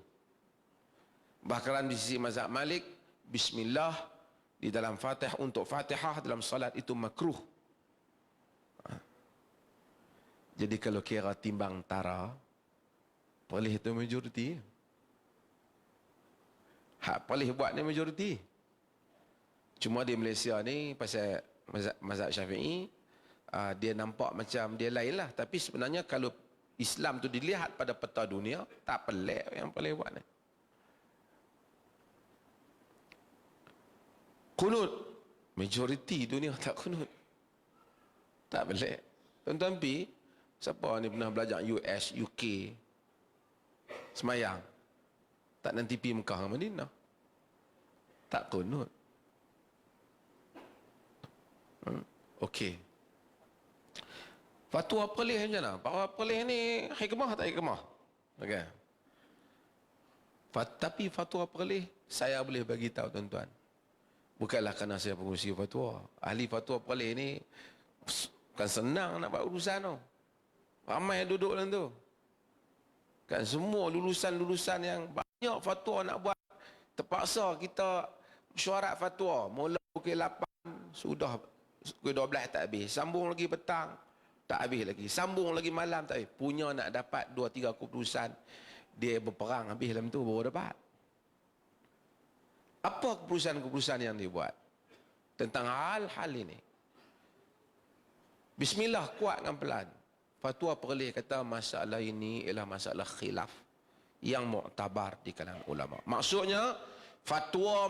Bahkan di sisi mazhab Malik, bismillah di dalam Fatihah, untuk Fatihah dalam salat itu makruh. Jadi kalau kira timbang tara, Perlis itu majoriti. Hak Perlis buat ni majoriti. Cuma di Malaysia ni pasal mazhab Syafi'i, dia nampak macam dia lain lah. Tapi sebenarnya kalau Islam tu dilihat pada peta dunia, tak pelik yang Perlis buat ni. Kunut, majoriti dunia tak kunut. Tak pelik. Tuan-tuan pi, siapa ni pernah belajar US, UK, semayang? Tak nanti pi Mekah Madinah. Tak kunut. Okey. Fatwa Perlis macam mana? Fatwa Perlis ni hikmah tak hikmah? Okey. Tapi fatwa Perlis saya boleh bagi tahu tuan-tuan. Bukanlah kerana saya pengurusi fatwa. Ahli fatwa Perlis ni bukan senang nak buat urusan tu. Ramai duduk dalam tu. Kan semua lulusan-lulusan yang banyak fatwa nak buat. Terpaksa kita mesyuarat fatwa. Mula pukul 8 sudah pukul 12 tak habis. Sambung lagi petang tak habis lagi. Sambung lagi malam tak habis. Punya nak dapat 2-3 keputusan. Dia berperang habis dalam tu baru dapat. Apa keputusan-keputusan yang dibuat tentang hal-hal ini? Bismillah kuat dengan pelan. Fatwa Perlis kata masalah ini ialah masalah khilaf yang muktabar di kalangan ulama. Maksudnya fatwa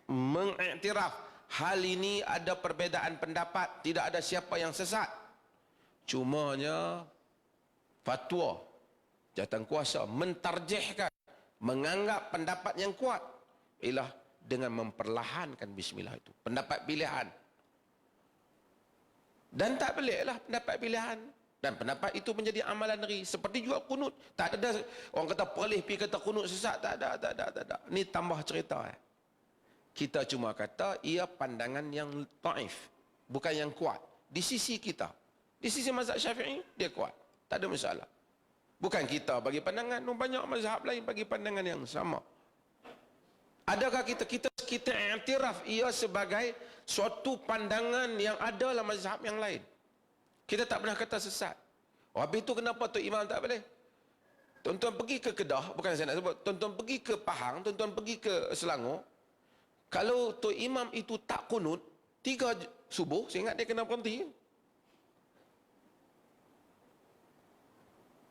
mengiktiraf hal ini ada perbezaan pendapat, tidak ada siapa yang sesat. Cumanya fatwa jawatankuasa mentarjihkan, menganggap pendapat yang kuat ialah dengan memperlahankan bismillah itu. Pendapat pilihan. Dan tak peliklah pendapat pilihan. Dan pendapat itu menjadi amalan negeri. Seperti juga kunut. Tak ada orang kata Perlis pergi kata kunut sesat. Tak ada. Ni tambah cerita. Kita cuma kata ia pandangan yang taif. Bukan yang kuat. Di sisi kita. Di sisi mazhab Syafi'i, dia kuat. Tak ada masalah. Bukan kita bagi pandangan, banyak mazhab lain bagi pandangan yang sama. Adakah kita iktiraf ia sebagai suatu pandangan yang ada dalam mazhab yang lain? Kita tak pernah kata sesat. Habis itu kenapa Tok Imam tak boleh? Tuan-tuan pergi ke Kedah, bukan saya nak sebut, tuan-tuan pergi ke Pahang, tuan-tuan pergi ke Selangor, kalau Tok Imam itu tak kunut, 3 subuh, saya ingat dia kena berhenti.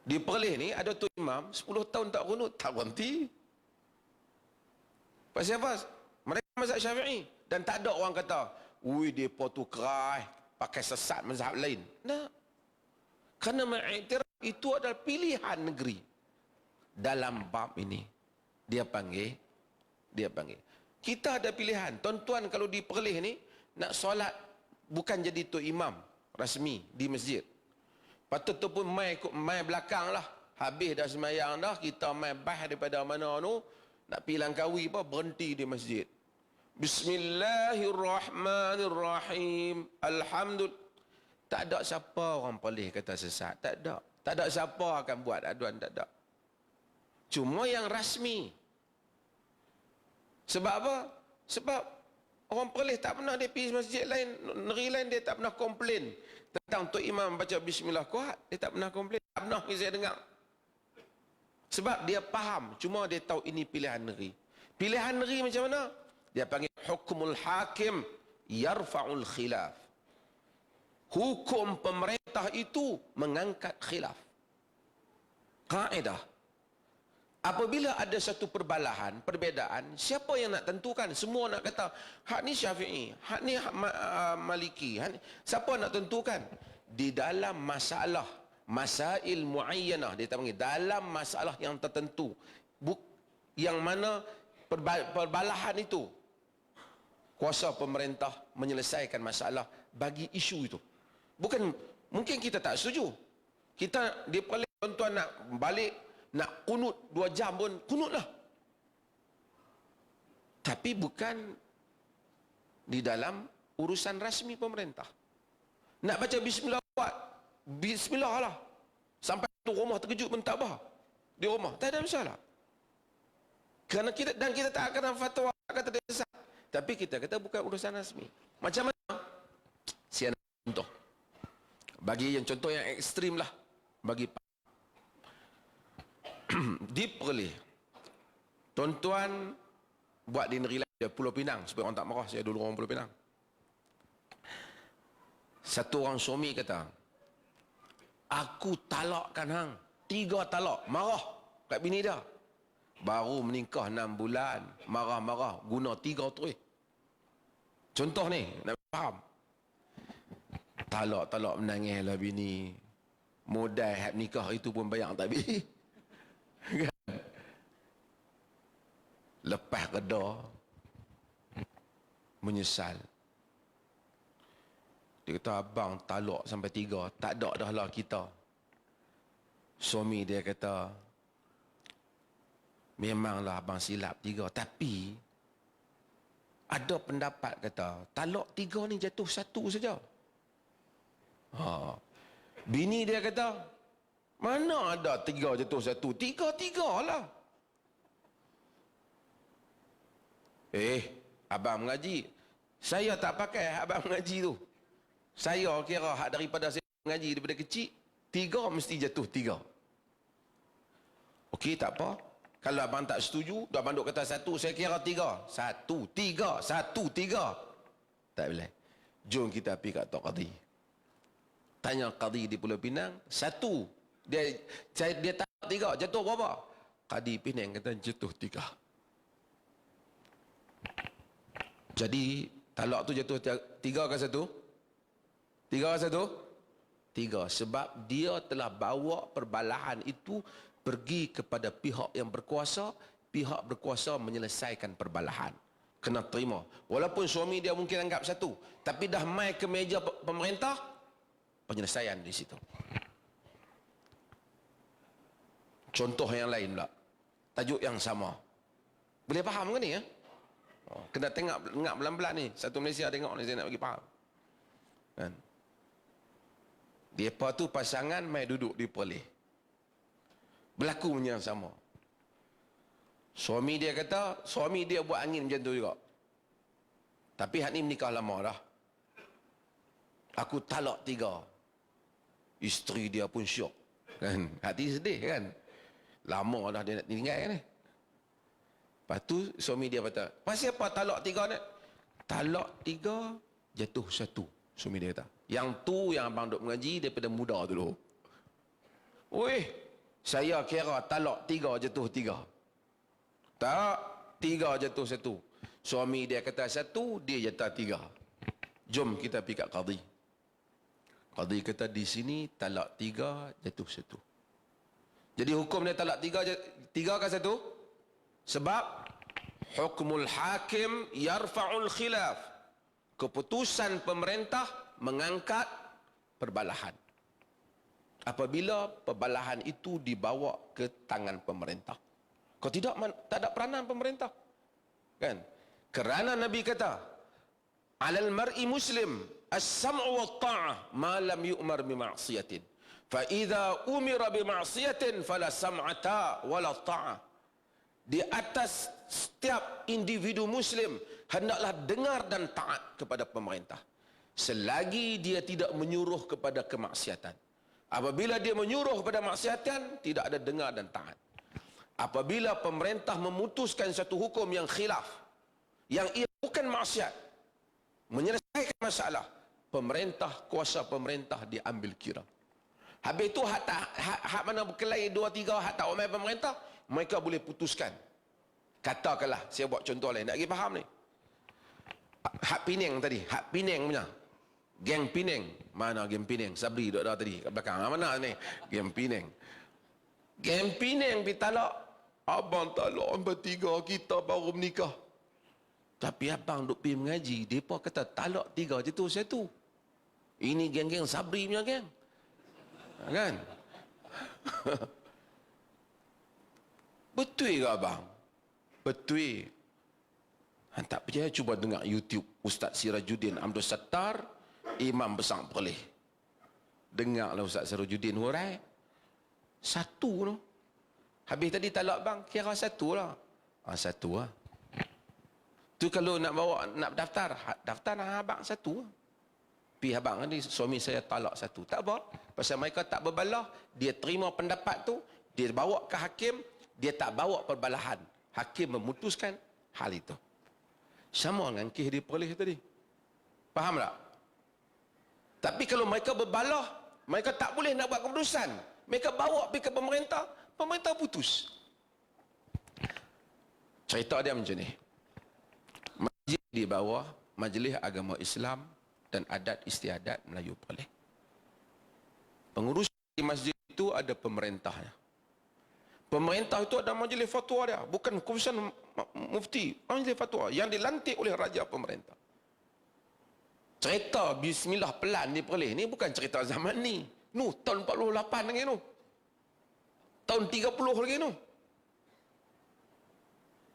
Di Perlis ni ada Tok Imam 10 tahun tak kunut, tak berhenti. Pasal apa? Mereka mazhab Syafi'i. Dan tak ada orang kata, ui depa tu keras, pakai sesat mazhab lain. Tak. Kerana mengiktiraf itu adalah pilihan negeri. Dalam bab ini, dia panggil. Kita ada pilihan. Tuan-tuan kalau di Perlis ni, nak solat bukan jadi Tok Imam rasmi di masjid. Patut tu pun mai belakang lah. Habis dah semayang dah, kita mai bah daripada mana tu, nak pergi Langkawi apa, berhenti di masjid. Bismillahirrahmanirrahim. Alhamdulillah. Tak ada siapa orang boleh kata sesat. Tak ada. Tak ada siapa akan buat aduan, tak ada. Cuma yang rasmi. Sebab apa? Sebab orang Perlis tak pernah dia pergi masjid lain, negeri lain dia tak pernah komplain tentang Tok Imam baca bismillah kuat. Dia tak pernah komplain. Tak pernah saya dengar. Sebab dia faham, cuma dia tahu ini pilihan negeri. Pilihan negeri macam mana? Dia panggil hukmul hakim yarfa'ul khilaf. Hukum pemerintah itu mengangkat khilaf. Kaedah. Apabila ada satu perbedaan, siapa yang nak tentukan? Semua nak kata, hak ni Syafi'i, hak ni Maliki. Siapa nak tentukan? Di dalam masail muayyanah, dia panggil dalam masalah yang tertentu, yang mana perbalahan itu kuasa pemerintah menyelesaikan masalah bagi isu itu. Bukan, mungkin kita tak setuju, kita dia paling tuan-tuan nak balik, nak kunut 2 jam pun kunutlah, tapi bukan di dalam urusan rasmi pemerintah. Nak baca bismillah kuat, bismillah lah. Sampai tu rumah terkejut pun tak apa. Di rumah, tak ada masalah. Kerana kita tak akan fatwa kata dia sesat. Tapi kita kata bukan urusan rasmi. Macam mana? Saya nak contoh. Bagi yang contoh yang ekstrim lah. Bagi di Perlis. Tuan-tuan buat di negeri lain, Pulau Pinang, supaya orang tak marah, saya dulu orang Pulau Pinang. Satu orang suami kata, aku talakkan hang 3 talak. Marah kat bini dia. Baru menikah 6 bulan, marah-marah, guna 3 terus. Contoh ni, nak faham. Talak-talak menangislah bini. Modal hak nikah itu pun bayar tak habis. Lepas reda, menyesal. Dia kata, abang talak sampai 3, tak ada dah lah kita. Suami dia kata, memanglah abang silap 3, tapi ada pendapat kata, talak 3 ni jatuh 1 saja. Bini dia kata, mana ada 3 jatuh 1, 3 lah. Abang mengaji. Saya tak pakai abang mengaji tu. Saya kira hak daripada saya mengaji daripada kecil, 3 mesti jatuh 3. Okey, tak apa. Kalau abang tak setuju, abang duk kata 1, saya kira 3. 1, 3, 1, 3. Tak boleh. Jom kita pergi kat Tok Qadi. Tanya Qadi di Pulau Pinang, 1. Dia tak 3, jatuh berapa? Qadi Pinang kata jatuh 3. Jadi talak tu jatuh 3 ke 1? 3 ke 1? 3. Sebab dia telah bawa perbalahan itu pergi kepada pihak yang berkuasa. Pihak berkuasa menyelesaikan perbalahan. Kena terima. Walaupun suami dia mungkin anggap 1, tapi dah mai ke meja pemerintah, penyelesaian di situ. Contoh yang lain pula. Tajuk yang sama. Boleh faham ke ni ya? Kena tengok pelan-pelan ni. Satu Malaysia tengok ni, saya nak bagi faham. Kan? Depa tu pasangan mai duduk di Perlis. Berlaku yang sama. Suami dia kata, suami dia buat angin macam tu juga. Tapi hak ni menikah lama dah. Aku talak 3. Isteri dia pun syok. Kan? Hati sedih kan? Lama dah dia nak tinggal kan? Lepas tu suami dia kata, pasal apa talak 3 ni? Talak 3, jatuh 1. Suami dia kata. Yang tu yang abang duk mengaji daripada muda dulu. Weh, saya kira talak 3 jatuh 3. Tak, 3 jatuh 1. Suami dia kata 1, dia jatuh 3. Jom kita pergi kat qadi. Qadi kata di sini talak 3 jatuh 1. Jadi hukum dia talak 3 ke 1? Sebab hukmul hakim yarfa'ul khilaf. Keputusan pemerintah mengangkat perbalahan. Apabila perbalahan itu dibawa ke tangan pemerintah. Kalau tidak, tak ada peranan pemerintah. Kan? Kerana Nabi kata, alal mar'i muslim as-sam'u wa ta'ah ma lam yu'mar bi ma'siyatin. Fa idza umira bi ma'siyatin fala sam'ata wala ta'ah. Di atas setiap individu muslim hendaklah dengar dan taat kepada pemerintah selagi dia tidak menyuruh kepada kemaksiatan. Apabila dia menyuruh kepada maksiatan, tidak ada dengar dan taat. Apabila pemerintah memutuskan satu hukum yang khilaf, yang ia bukan maksiat, menyelesaikan masalah, pemerintah, kuasa pemerintah diambil kira. Habis itu hak mana berkelahi 2-3 hak tak omai pemerintah, mereka boleh putuskan. Katakanlah, saya buat contoh lain, nak pergi faham ni. Hak Penang tadi, hak Penang punya. Geng Penang. Mana geng Penang? Sabri duduk dah tadi kat belakang. Mana ni? Geng Penang. Geng Penang pergi talak. Abang talak sampai 3, kita baru menikah. Tapi abang duk pergi mengaji, mereka kata talak 3 jatuh 1. Ini geng-geng Sabri punya geng. Kan? Betul ke abang? Betul. Tak percaya cuba dengar YouTube Ustaz Sirajuddin Abdul Sattar, Imam Besar Perlis. Dengarlah Ustaz Sirajuddin hurai. 1 tu. Habis tadi talak bang, kira 1 lah. 1 lah. Tu kalau nak bawa, nak daftar, daftar abang 1 lah. Pi abang ni suami saya talak 1. Tak apa. Pasal mereka tak berbalah, dia terima pendapat tu, dia bawa ke hakim, dia tak bawa perbalahan. Hakim memutuskan hal itu. Sama dengan kes di Perlis tadi. Faham tak? Tapi kalau mereka berbalah, mereka tak boleh nak buat keputusan. Mereka bawa pergi ke pemerintah, pemerintah putus. Cerita dia macam ni. Masjid di bawah Majlis Agama Islam dan Adat Istiadat Melayu Perlis. Pengurus di masjid itu ada pemerintahnya. Pemerintah itu ada majlis fatwa dia, bukan keputusan mufti, majlis fatwa yang dilantik oleh raja pemerintah. Cerita bismillah pelan di Perlis ni bukan cerita zaman ni. Tahun 48 lagi tu. Tahun 30 lagi tu.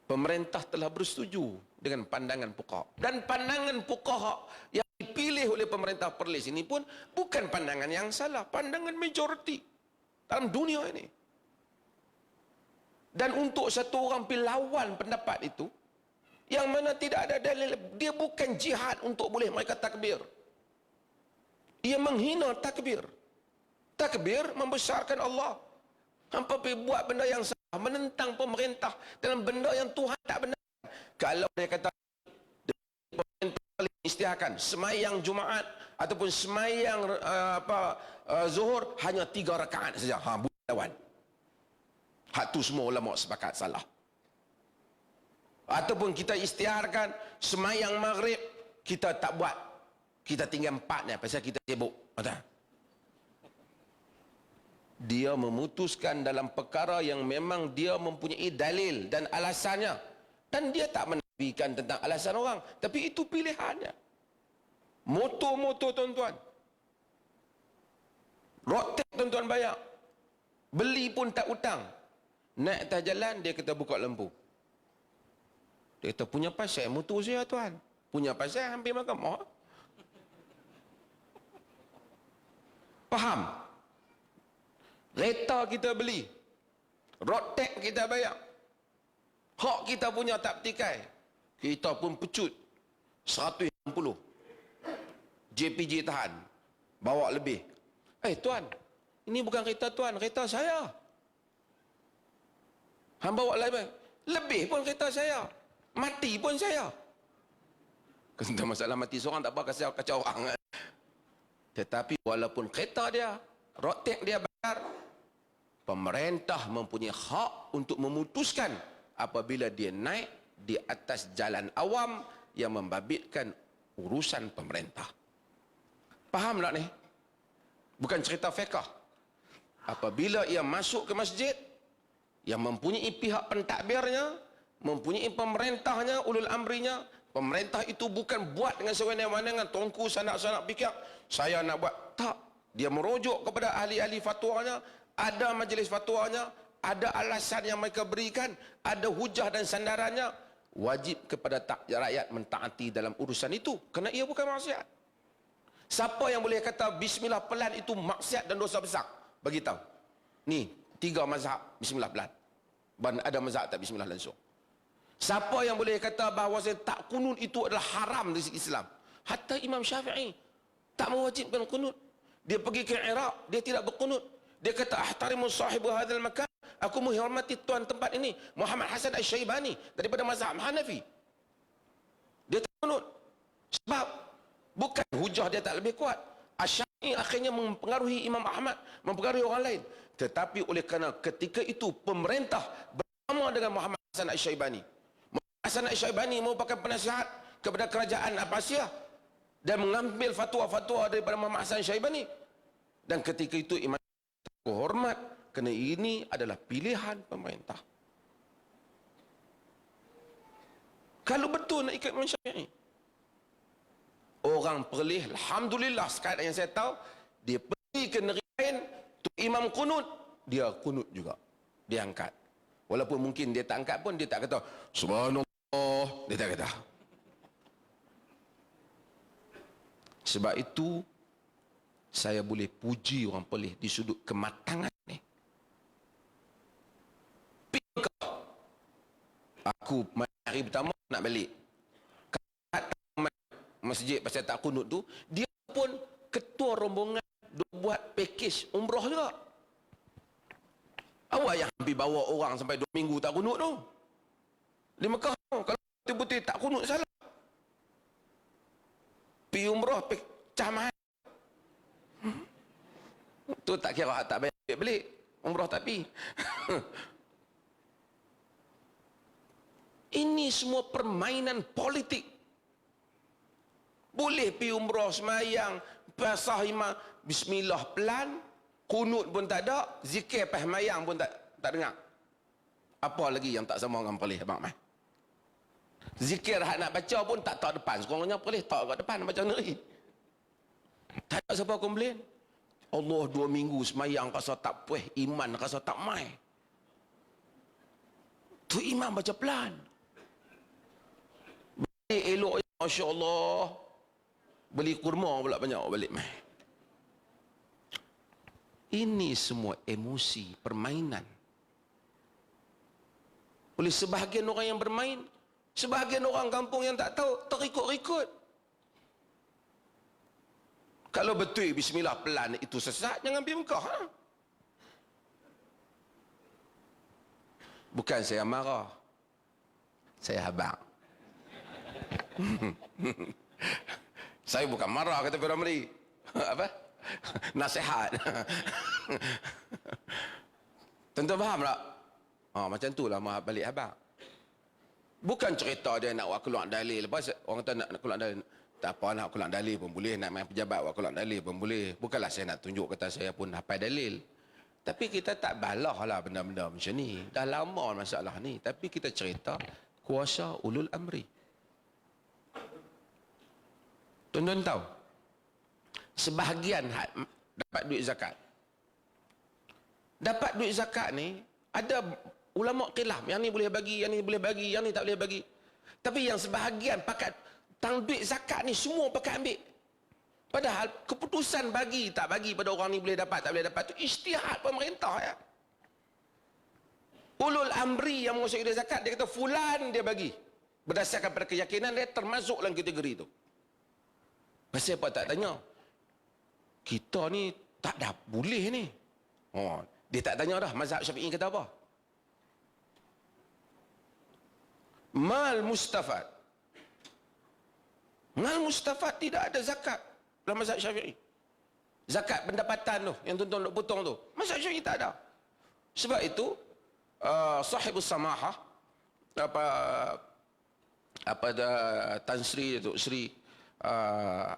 Pemerintah telah bersetuju dengan pandangan fuqaha. Dan pandangan fuqaha yang dipilih oleh pemerintah Perlis ini pun bukan pandangan yang salah, pandangan majoriti dalam dunia ini. Dan untuk satu orang pergi lawan pendapat itu, yang mana tidak ada dalil, dia bukan jihad untuk boleh mereka takbir. Dia menghina takbir. Takbir membesarkan Allah. Hampa pergi buat benda yang salah, menentang pemerintah dalam benda yang Tuhan tak benar. Kalau dia kata pemerintah istiakan semayang Jumaat ataupun semayang Zuhur hanya 3 rakaat saja, boleh lawan. Hak tu semua ulama sepakat salah. Ataupun kita istiharkan semayang maghrib kita tak buat, kita tinggal 4 ni pasal kita sibuk. Dia memutuskan dalam perkara yang memang dia mempunyai dalil dan alasannya, dan dia tak menafikan tentang alasan orang, tapi itu pilihannya. Motor tuan-tuan, road tax tuan-tuan bayar, beli pun tak hutang. Naik atas jalan, dia kata buka lampu. Dia kata, punya pasal motor saya tuan. Punya pasal hampir mahkamah. Faham? Kereta kita beli, road tax kita bayar, hak kita punya tak petikai, kita pun pecut 160. JPJ tahan, bawa lebih. Tuan, ini bukan kereta tuan, kereta saya. Hang bawa lebih pun kereta saya, mati pun saya. Tentang masalah mati seorang tak apa, kacau orang. Tetapi walaupun kereta dia, road tax dia bayar, pemerintah mempunyai hak untuk memutuskan apabila dia naik di atas jalan awam yang membabitkan urusan pemerintah. Faham tak ni? Bukan cerita fiqh. Apabila ia masuk ke masjid yang mempunyai pihak pentadbirnya, mempunyai pemerintahnya, ulul amrinya, pemerintah itu bukan buat dengan sewenang-wenang dengan tongku sanak-sanak fikir, saya nak buat. Tak. Dia merujuk kepada ahli-ahli fatwanya, ada majlis fatwanya, ada alasan yang mereka berikan, ada hujah dan sandarannya. Wajib kepada rakyat mentaati dalam urusan itu, kerana ia bukan maksiat. Siapa yang boleh kata bismillah pelan itu maksiat dan dosa besar? Bagi tahu. Ni 3 mazhab bismillah pelan. Ada mazhab tak bismillah langsung. Siapa yang boleh kata bahawa tak kunut itu adalah haram di segi Islam? Hatta Imam Syafi'i tak mewajibkan kunut. Dia pergi ke Iraq, dia tidak berkunut. Dia kata ahtarimu sahibu hadzal makan, aku menghormati tuan tempat ini, Muhammad Hasan Asy-Syaibani daripada mazhab Hanafi. Dia tak kunut. Sebab bukan hujah dia tak lebih kuat. Asy-Syafi'i akhirnya mempengaruhi Imam Ahmad, mempengaruhi orang lain. Tetapi oleh kerana ketika itu pemerintah bersama dengan Muhammad Hasan Asy-Syaibani. Muhammad Hasan Asy-Syaibani merupakan penasihat kepada kerajaan Abbasiyah dan mengambil fatwa-fatwa daripada Muhammad Hasan Asy-Syaibani. Dan ketika itu Imam hormat kerana ini adalah pilihan pemerintah. Kalau betul nak ikut Imam Syafi'i, orang perlih, alhamdulillah sekarang yang saya tahu, dia pergi ke negeri lain, tu imam kunut, dia kunut juga, dia angkat. Walaupun mungkin dia tak angkat pun, dia tak kata subhanallah, dia tak kata. Sebab itu saya boleh puji orang perlih di sudut kematangan ni. Aku hari pertama nak balik masjid pasal tak kunut tu, dia pun ketua rombongan buat package umrah juga. Awak yang hampir bawa orang sampai 2 minggu tak kunut tu di Mekah tu, kalau betul-betul tak kunut salah. Pergi umrah pecah mahal tu, tak kira tak bayar balik umrah tapi ini semua permainan politik. Boleh pergi umrah semayang, basah imam, bismillah pelan, kunut pun tak ada, zikir pas semayang pun tak dengar. Apa lagi yang tak sama dengan perlih, abang Ahmad? Zikir hak nak baca pun tak depan, sekurang-kurangnya perlih tak kat depan macam ni. Tak ada siapa komplain. Allah 2 minggu semayang rasa tak puas, iman rasa tak mai. Tu imam baca pelan. Balik elok, masya-Allah. Beli kurma pula banyak balik mai. Ini semua emosi, permainan. Oleh sebahagian orang yang bermain, sebahagian orang kampung yang tak tahu terikut-ikut. Kalau betul bismillah pelan itu sesat, jangan pergi Mekah. Ha? Bukan saya marah, saya habaq. Saya bukan marah, kata Piramli. Apa? Nasihat. Tentu faham tak? Macam tu lah balik habaq. Bukan cerita dia nak keluar dalil. Lepas orang kata nak keluar dalil. Tak apa, nak keluar dalil pun boleh. Nak main pejabat keluar dalil pun boleh. Bukanlah saya nak tunjuk kata saya pun hafal dalil. Tapi kita tak balah lah benda-benda macam ni. Dah lama masalah ni. Tapi kita cerita kuasa ulul amri. Tuan-tuan tahu, sebahagian dapat duit zakat. Dapat duit zakat ni, ada ulama khilaf, yang ni boleh bagi, yang ni boleh bagi, yang ni tak boleh bagi. Tapi yang sebahagian pakat tang duit zakat ni semua pakat ambil. Padahal keputusan bagi tak bagi pada orang ni boleh dapat tak boleh dapat tu ijtihad pemerintah ya. Ulul amri yang menguasai dia zakat, dia kata fulan dia bagi. Berdasarkan pada keyakinan dia termasuk dalam kategori tu. Pasal apa tak tanya? Kita ni tak dah boleh ni. Oh, dia tak tanya dah mazhab Syafi'i kata apa. Mal mustafad. Mal mustafad tidak ada zakat dalam mazhab Syafi'i. Zakat pendapatan tu yang tuan-tuan nak potong tu, mazhab Syafi'i tak ada. Sebab itu sahibus samahah Tan Sri Datuk Sri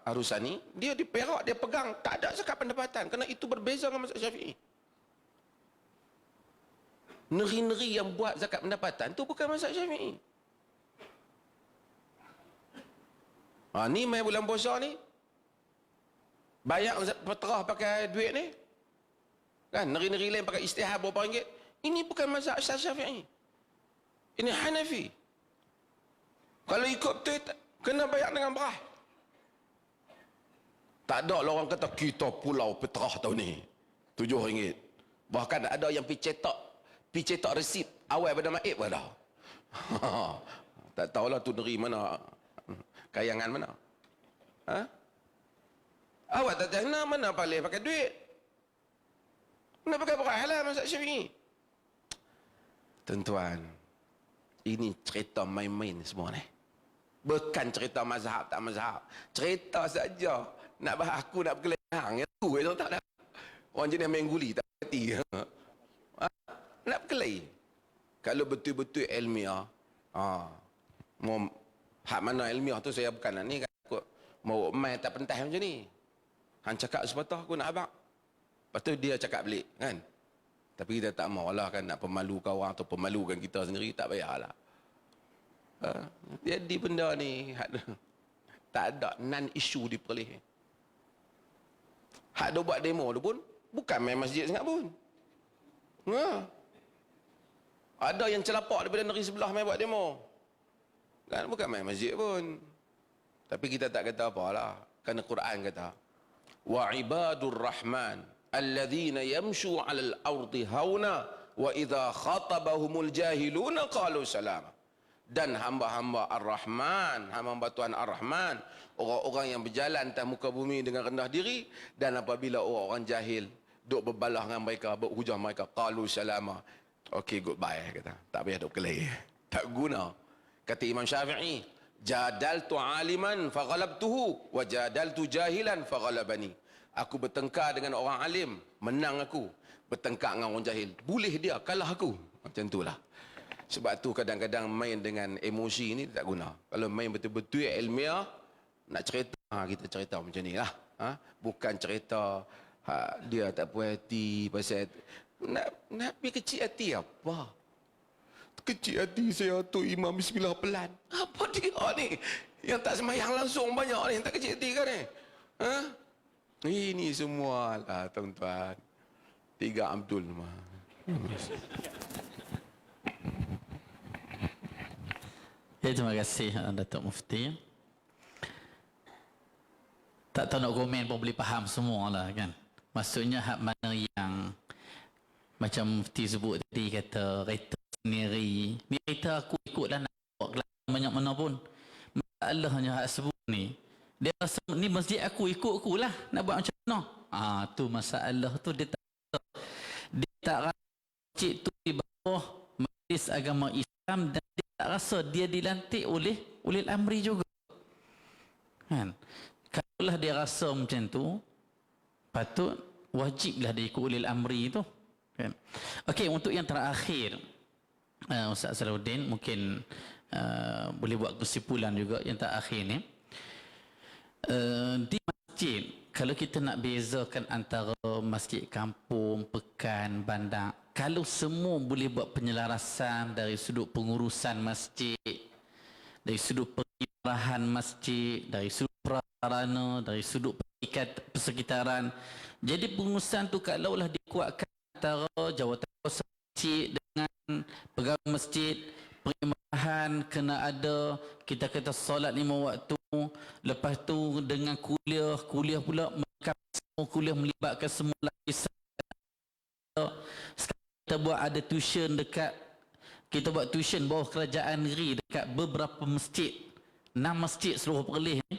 Arusani, dia di Perak dia pegang tak ada zakat pendapatan kerana itu berbeza dengan mazhab Syafi'i. Negeri-negeri yang buat zakat pendapatan tu bukan mazhab Syafi'i. Ni mai bulan puasa ni bayar peterah pakai duit ni kan, negeri-negeri lain pakai istihad berapa ringgit. Ini bukan mazhab Syafi'i, ini Hanafi. Kalau ikut betul kena bayar dengan berah. Tak ada lah orang kata kita pulau peterah tahun ni RM7. Bahkan ada yang pergi cetak resip awal pada maib pun dah. Tak tahulah tu negeri mana, kayangan mana. Awak tak tahu mana boleh pakai duit. Nak pakai berah lah mazhab Syafi'i. Tuan-tuan, ini cerita main-main semua ni. Bukan cerita mazhab tak mazhab. Cerita saja. Nak bahas aku nak berkelihang. Yang tu itu tak ada. Orang jenis main guli tak berhati. Nak berkelahi. Kalau betul-betul ilmiah. Hak mana ilmiah tu saya bukan nak ni. Aku mau main tak pentas macam ni. Hang cakap sepatah aku nak abang. Lepas tu dia cakap balik kan. Tapi kita tak maulah kan nak pemalukan orang atau pemalukan kita sendiri, tak payahlah. Jadi benda ni tak ada non-issue di Perlis. Hak dia buat demo tu pun bukan main masjid sangat pun. Ada yang celapak daripada negeri sebelah main buat demo. Kan bukan main masjid pun. Tapi kita tak kata apalah. Kerana Quran kata, wa ibadur rahman alladzina yamshu 'alal ardi hauna wa idza khatabahumul jahiluna qalu salama. Dan hamba-hamba Ar-Rahman, hamba-hamba Tuhan Ar-Rahman, orang-orang yang berjalan atas muka bumi dengan rendah diri, dan apabila orang-orang jahil duk berbalah dengan mereka, berhujah mereka, qalu salama. Okey, goodbye kata. Tak payah duk kelai. Tak guna. Kata Imam Syafi'i, jadaltu aliman faghalabtuhu wa jadaltu jahilan faghalabani. Aku bertengkar dengan orang alim, menang aku. Bertengkar dengan orang jahil, boleh dia kalah aku. Macam itulah. Sebab tu kadang-kadang main dengan emosi ni tak guna. Kalau main betul-betul ilmiah, nak cerita, kita cerita macam ni lah. Bukan cerita dia tak puas hati pasal nak pergi kecil hati apa? Kecil hati saya tu Imam Bismillah pelan. Apa dia ni? Yang tak semayang langsung banyak ni, yang tak kecil hati kan ni? Ini semua lah tuan-tuan. 3 Abdul mah. Ya, terima kasih Datuk Mufti. Tak tahu nak komen pun boleh faham semua lah kan. Maksudnya hak mana yang macam Mufti sebut tadi, kata kereta sendiri. Ni kereta aku ikutlah nak bawa banyak mana pun. Masalahnya hak sebut ni, dia rasa ni masjid aku, ikut aku lah nak buat macam mana. Tu masalah tu dia tak rasa masjid tu di bawah Majlis Agama Islam, dan dia tak rasa dia dilantik oleh Amri juga. Kan? Kalaulah dia rasa macam tu, patut wajiblah dia ikut ulil amri tu. Kan? Okey, untuk yang terakhir, Ustaz Salahuddin mungkin boleh buat kesimpulan juga yang terakhir ni. Di masjid, kalau kita nak bezakan antara masjid kampung, pekan, bandar, kalau semua boleh buat penyelarasan dari sudut pengurusan masjid, dari sudut pengirahan masjid, dari sudut prasarana, dari sudut persekitaran, jadi pengurusan tu kalaulah dikuatkan antara jawatan kuasa masjid dengan pegawai masjid, perkhidmatan kena ada, kita kata solat 5 waktu lepas tu dengan kuliah pula mereka semua kuliah melibatkan semua lapisan. Sekarang kita buat ada tuition dekat, kita buat tuition bawah kerajaan negeri dekat beberapa masjid, 6 masjid seluruh Perlis ni.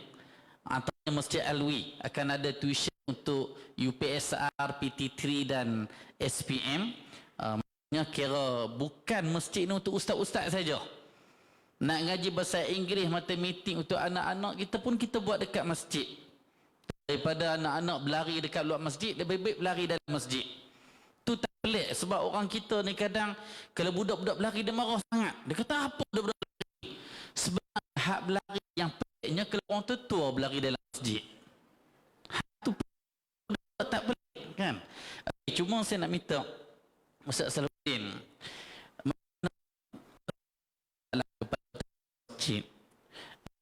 Antaranya Masjid Alwi akan ada tuition untuk UPSR, PT3 dan SPM. Maksudnya kira bukan masjid ni untuk ustaz-ustaz saja. Nak ngaji bahasa Inggeris, matematik untuk anak-anak kita pun kita buat dekat masjid. Daripada anak-anak berlari dekat luar masjid, lebih baik berlari dalam masjid. Tu tak pelik sebab orang kita ni kadang kalau budak-budak berlari dia marah sangat. Dia kata apa budak-budak berlari? Sebab hak berlari yang peliknya kalau orang tua berlari dalam masjid. Hak tu tak pelik kan? Cuma saya nak minta Ustaz Salahuddin masjid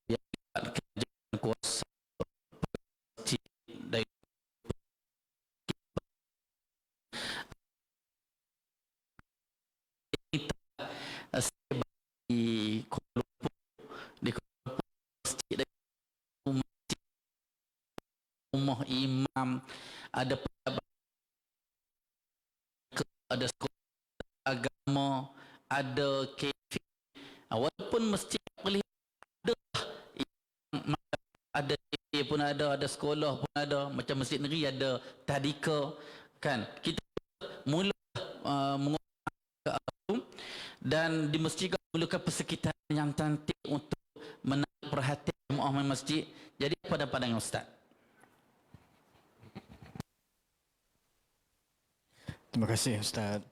yang kerajaan kuasa masjid dari di Kuala Lumpur, di Kuala Lumpur masjid dari masjid, rumah imam, ada pejabat, ada sekolah agama, ada kafe. Walaupun masjid boleh ada kafe pun ada sekolah pun ada, macam masjid negeri ada tadika kan. Kita mula dan di masjid memerlukan persekitaran yang cantik untuk menarik perhatian jemaah masjid. Jadi apa pandangan Ustaz? Terima kasih Ustaz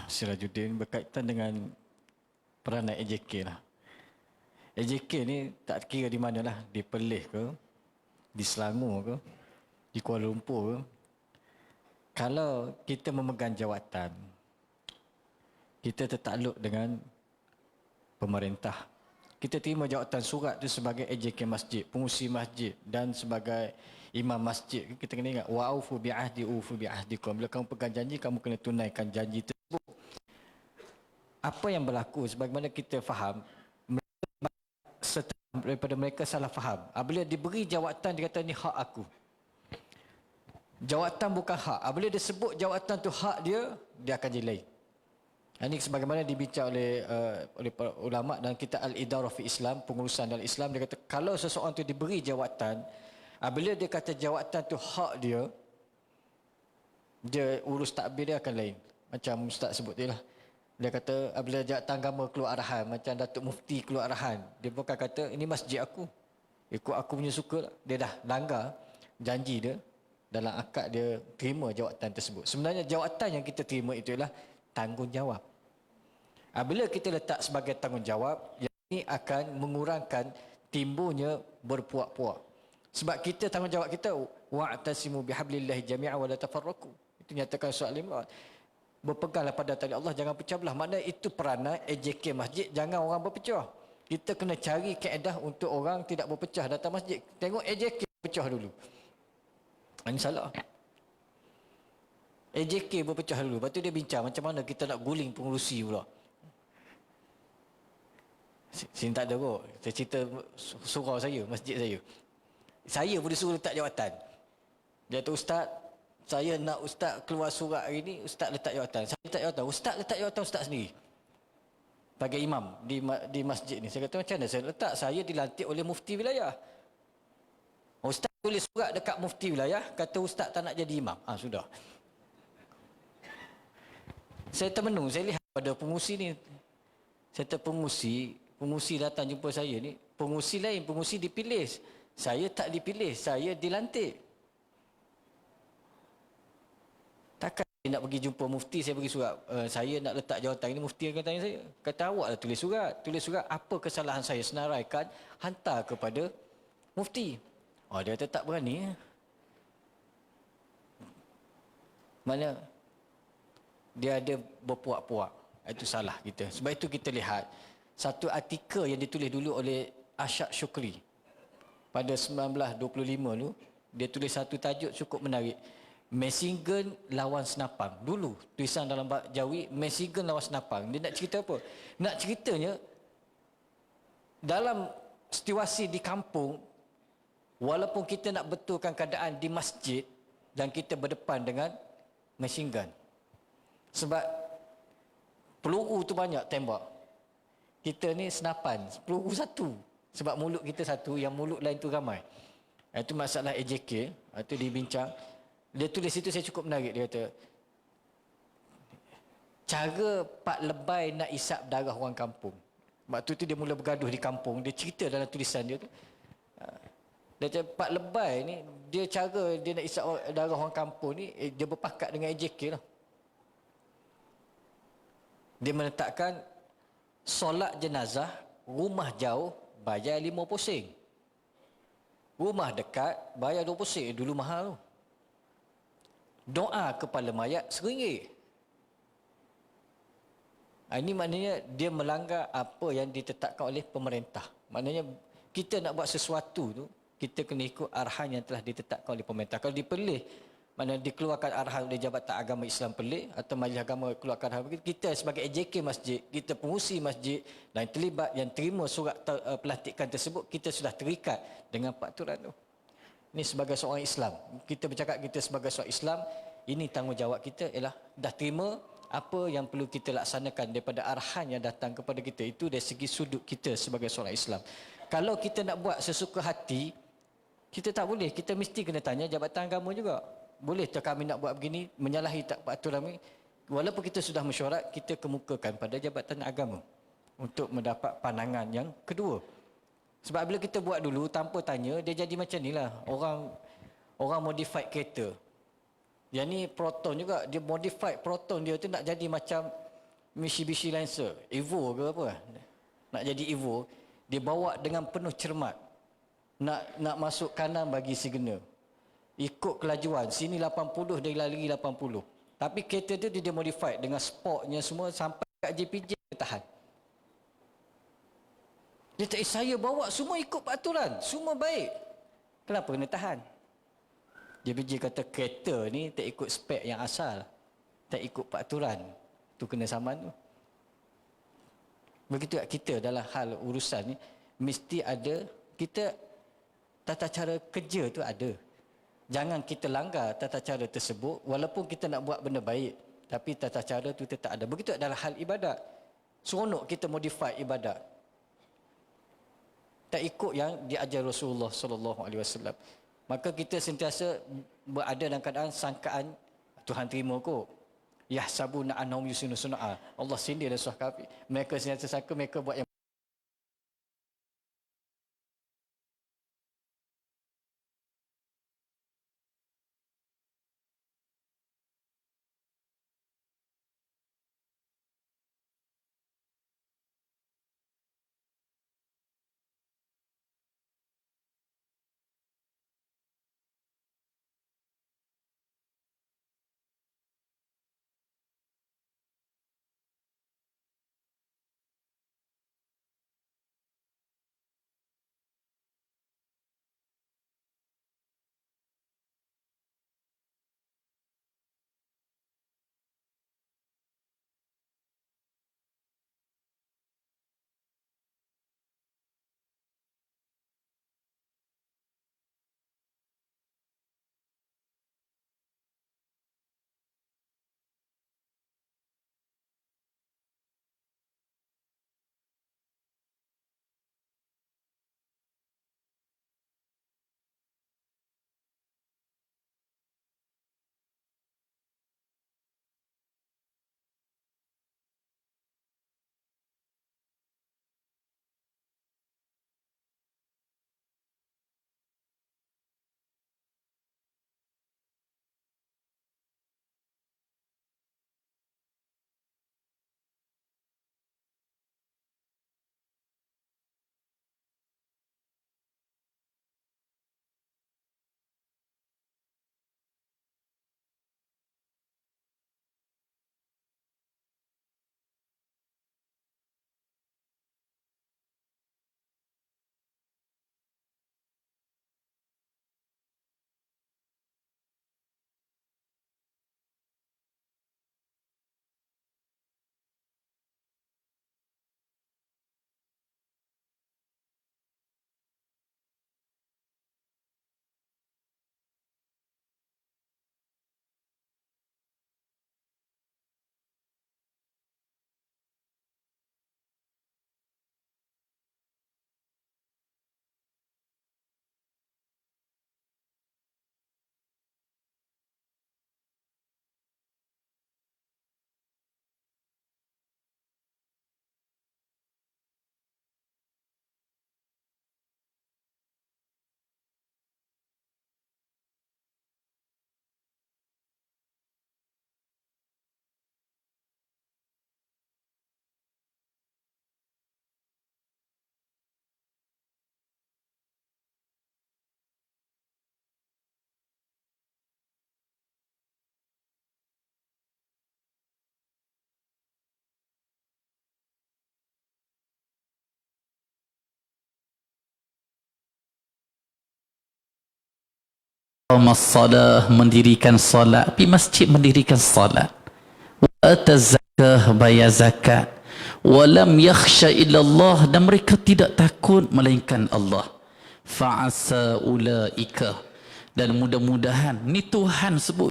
Sirajuddin. Berkaitan dengan peranan AJK lah. AJK ni tak kira di mana lah, di Perlis ke, di Selangor ke, di Kuala Lumpur ke. Kalau kita memegang jawatan, kita tertakluk dengan pemerintah. Kita terima jawatan surat tu sebagai AJK masjid, pengurusi masjid dan sebagai imam masjid. Kita kena ingat wa'ufu bi'ahdi ufu bi'ahdikum. Bila kamu pegang janji, kamu kena tunaikan janji tersebut. Apa yang berlaku sebagaimana kita faham, daripada mereka salah faham. Apabila diberi jawatan dia kata ni hak aku. Jawatan bukan hak. Apabila dia sebut jawatan tu hak dia, dia akan jadi lain. Ini sebagaimana dibincang oleh para ulama dalam kitab Al-Idarah fi Islam, pengurusan dalam Islam, dia kata kalau seseorang tu diberi jawatan, apabila dia kata jawatan tu hak dia, dia urus takbir dia akan lain. Macam Ustaz sebut dia lah. Dia kata apabila jawatan agama keluar arahan, macam Datuk Mufti keluar arahan, dia bukan kata ini masjid aku, ikut aku punya suka. Dia dah langgar janji dia dalam akad dia terima jawatan tersebut. Sebenarnya jawatan yang kita terima itu ialah tanggungjawab. Apabila kita letak sebagai tanggungjawab, yang ini akan mengurangkan timbulnya berpuak-puak. Sebab kita tanggungjawab kita wa'tasimu bihablillahi jami'a wa la tafarraqu. Itu nyatakan surah Al-Imran. Berpeganglah pada tali Allah, jangan pecah belah. Maknanya itu peranan AJK masjid, jangan orang berpecah. Kita kena cari kaedah untuk orang tidak berpecah datang masjid. Tengok AJK berpecah dulu. Ini salah. AJK berpecah dulu. Lepas tu dia bincang macam mana kita nak guling pengurusi pula. Sini tak ada kot. Saya cerita surau saya, masjid saya. Saya boleh suruh letak jawatan. Dia kata, Ustaz, saya nak Ustaz keluar surat hari ni, Ustaz letak jawatan. Saya letak jawatan. Ustaz letak jawatan Ustaz sendiri. Sebagai imam di masjid ni. Saya kata, macam mana saya letak? Saya dilantik oleh mufti wilayah. Ustaz tulis surat dekat mufti wilayah, kata Ustaz tak nak jadi imam. Sudah. Saya termenung, saya lihat pada pengurusi ni. Saya kata pengurusi datang jumpa saya ni, pengurusi lain, pengurusi dipilih. Saya tak dipilih, saya dilantik. Takkan saya nak pergi jumpa mufti, saya bagi surat, saya nak letak jawatan ini, mufti akan tanya saya. Kata awak lah tulis surat. Tulis surat, apa kesalahan saya, senaraikan, hantar kepada mufti. Dia kata tak berani. Mana dia ada berpuak-puak. Itu salah kita. Sebab itu kita lihat satu artikel yang ditulis dulu oleh Ashaq Shukri pada 1925 tu, dia tulis satu tajuk cukup menarik. Machine gun lawan senapang. Dulu tulisan dalam bahasa Jawi, machine gun lawan senapang. Dia nak cerita apa? Nak ceritanya dalam situasi di kampung, Walaupun kita nak betulkan keadaan di masjid dan kita berdepan dengan machine gun. Sebab peluru tu banyak tembak. Kita ni senapan, peluru satu. Sebab mulut kita satu, yang mulut lain tu ramai. Itu masalah AJK, itu dibincang. Dia tulis itu saya cukup menarik. Dia kata, cara Pak Lebay nak isap darah orang kampung. Waktu tu dia mula bergaduh di kampung. Dia cerita dalam tulisan dia tu. Dia kata, Pak Lebay ni, dia cara dia nak isap darah orang kampung ni, dia berpakat dengan AJK lah. Dia menetapkan solat jenazah, rumah jauh, bayar 5 pusing. Rumah dekat, bayar 2 pusing. Dulu mahal tu. Doa kepala mayat RM1. Ini maknanya dia melanggar apa yang ditetapkan oleh pemerintah. Maknanya kita nak buat sesuatu tu, kita kena ikut arahan yang telah ditetapkan oleh pemerintah. Kalau dipelih, maknanya dikeluarkan arahan oleh Jabatan Agama Islam Perlis atau Majlis Agama keluarkan arahan, kita sebagai AJK masjid, kita pengurusi masjid dan terlibat yang terima surat pelantikan tersebut, kita sudah terikat dengan peraturan tu. Ini sebagai seorang Islam. Kita bercakap kita sebagai seorang Islam, ini tanggungjawab kita ialah dah terima apa yang perlu kita laksanakan daripada arahan yang datang kepada kita. Itu dari segi sudut kita sebagai seorang Islam. Kalau kita nak buat sesuka hati, kita tak boleh. Kita mesti kena tanya Jabatan Agama juga. Boleh tak kami nak buat begini, menyalahi tak peraturan ini? Walaupun kita sudah mesyuarat, kita kemukakan pada Jabatan Agama untuk mendapat pandangan yang kedua. Sebab bila kita buat dulu tanpa tanya, dia jadi macam ni lah. Orang modified kereta. Yang ni Proton juga, dia modified Proton dia tu nak jadi macam Mitsubishi Lancer, Evo ke apa. Nak jadi Evo, dia bawa dengan penuh cermat. Nak masuk kanan bagi signal. Ikut kelajuan, sini 80 dia lari 80. Tapi kereta tu dia modified dengan sportnya semua sampai kat JPJ dia tahan. Dia tak, saya bawa semua ikut peraturan, semua baik. Kenapa kena tahan? JPJ kata kereta ni tak ikut spek yang asal, tak ikut peraturan. Tu kena saman tu. Begitu kita dalam hal urusan ni, mesti ada, kita tata cara kerja tu ada. Jangan kita langgar tata cara tersebut, walaupun kita nak buat benda baik, tapi tata cara tu tetap ada. Begitu dalam hal ibadat. Seronok kita modify ibadat. Tak ikut yang diajar Rasulullah sallallahu alaihi wasallam. Maka kita sentiasa berada dalam keadaan sangkaan Tuhan terima kok. Yahsabuna annahum yusinu sun'a. Allah sindir dan surah kafir. Mereka sentiasa sangka mereka buat yang Salah, mendirikan salat, pergi masjid mendirikan salat. Wa atazakah, bayar zakat. Wa lam yakhsha illallah, dan mereka tidak takut melainkan Allah. Fa'asa ulaika, dan mudah-mudahan ni Tuhan sebut.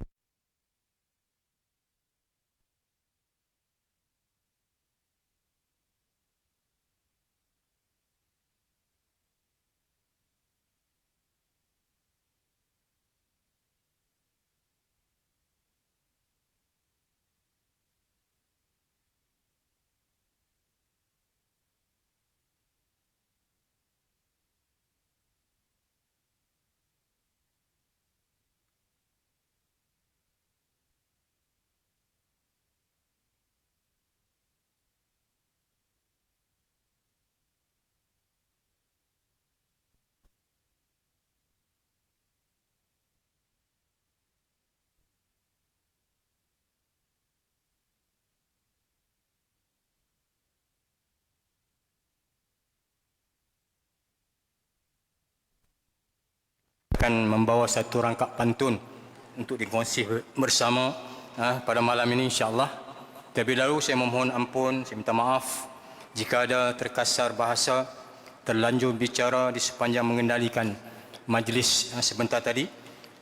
Akan membawa satu rangkap pantun untuk dikongsi bersama pada malam ini insya-Allah. Terlebih dahulu saya memohon ampun, saya minta maaf jika ada terkasar bahasa, terlanjur bicara di sepanjang mengendalikan majlis sebentar tadi.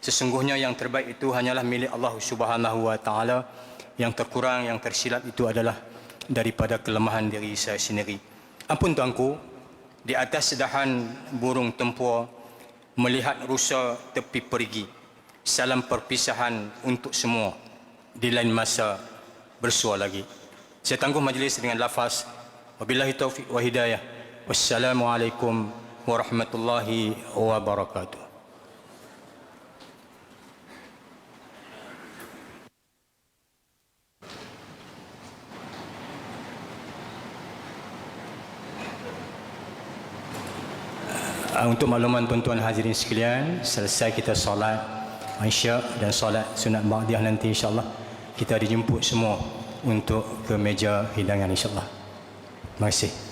Sesungguhnya yang terbaik itu hanyalah milik Allah Subhanahu wa taala. Yang terkurang, yang tersilap itu adalah daripada kelemahan diri saya sendiri. Ampun tuanku, di atas dahan burung tempur melihat rusa tepi pergi. Salam perpisahan untuk semua. Di lain masa bersua lagi. Saya tangguh majlis dengan lafaz wabillahi taufiq wa hidayah. Wassalamualaikum warahmatullahi wabarakatuh. Untuk makluman tuan-tuan hadirin sekalian, selesai kita solat Isyak dan solat sunat ba'diyah nanti insya-Allah kita dijemput semua untuk ke meja hidangan insya-Allah. Terima kasih.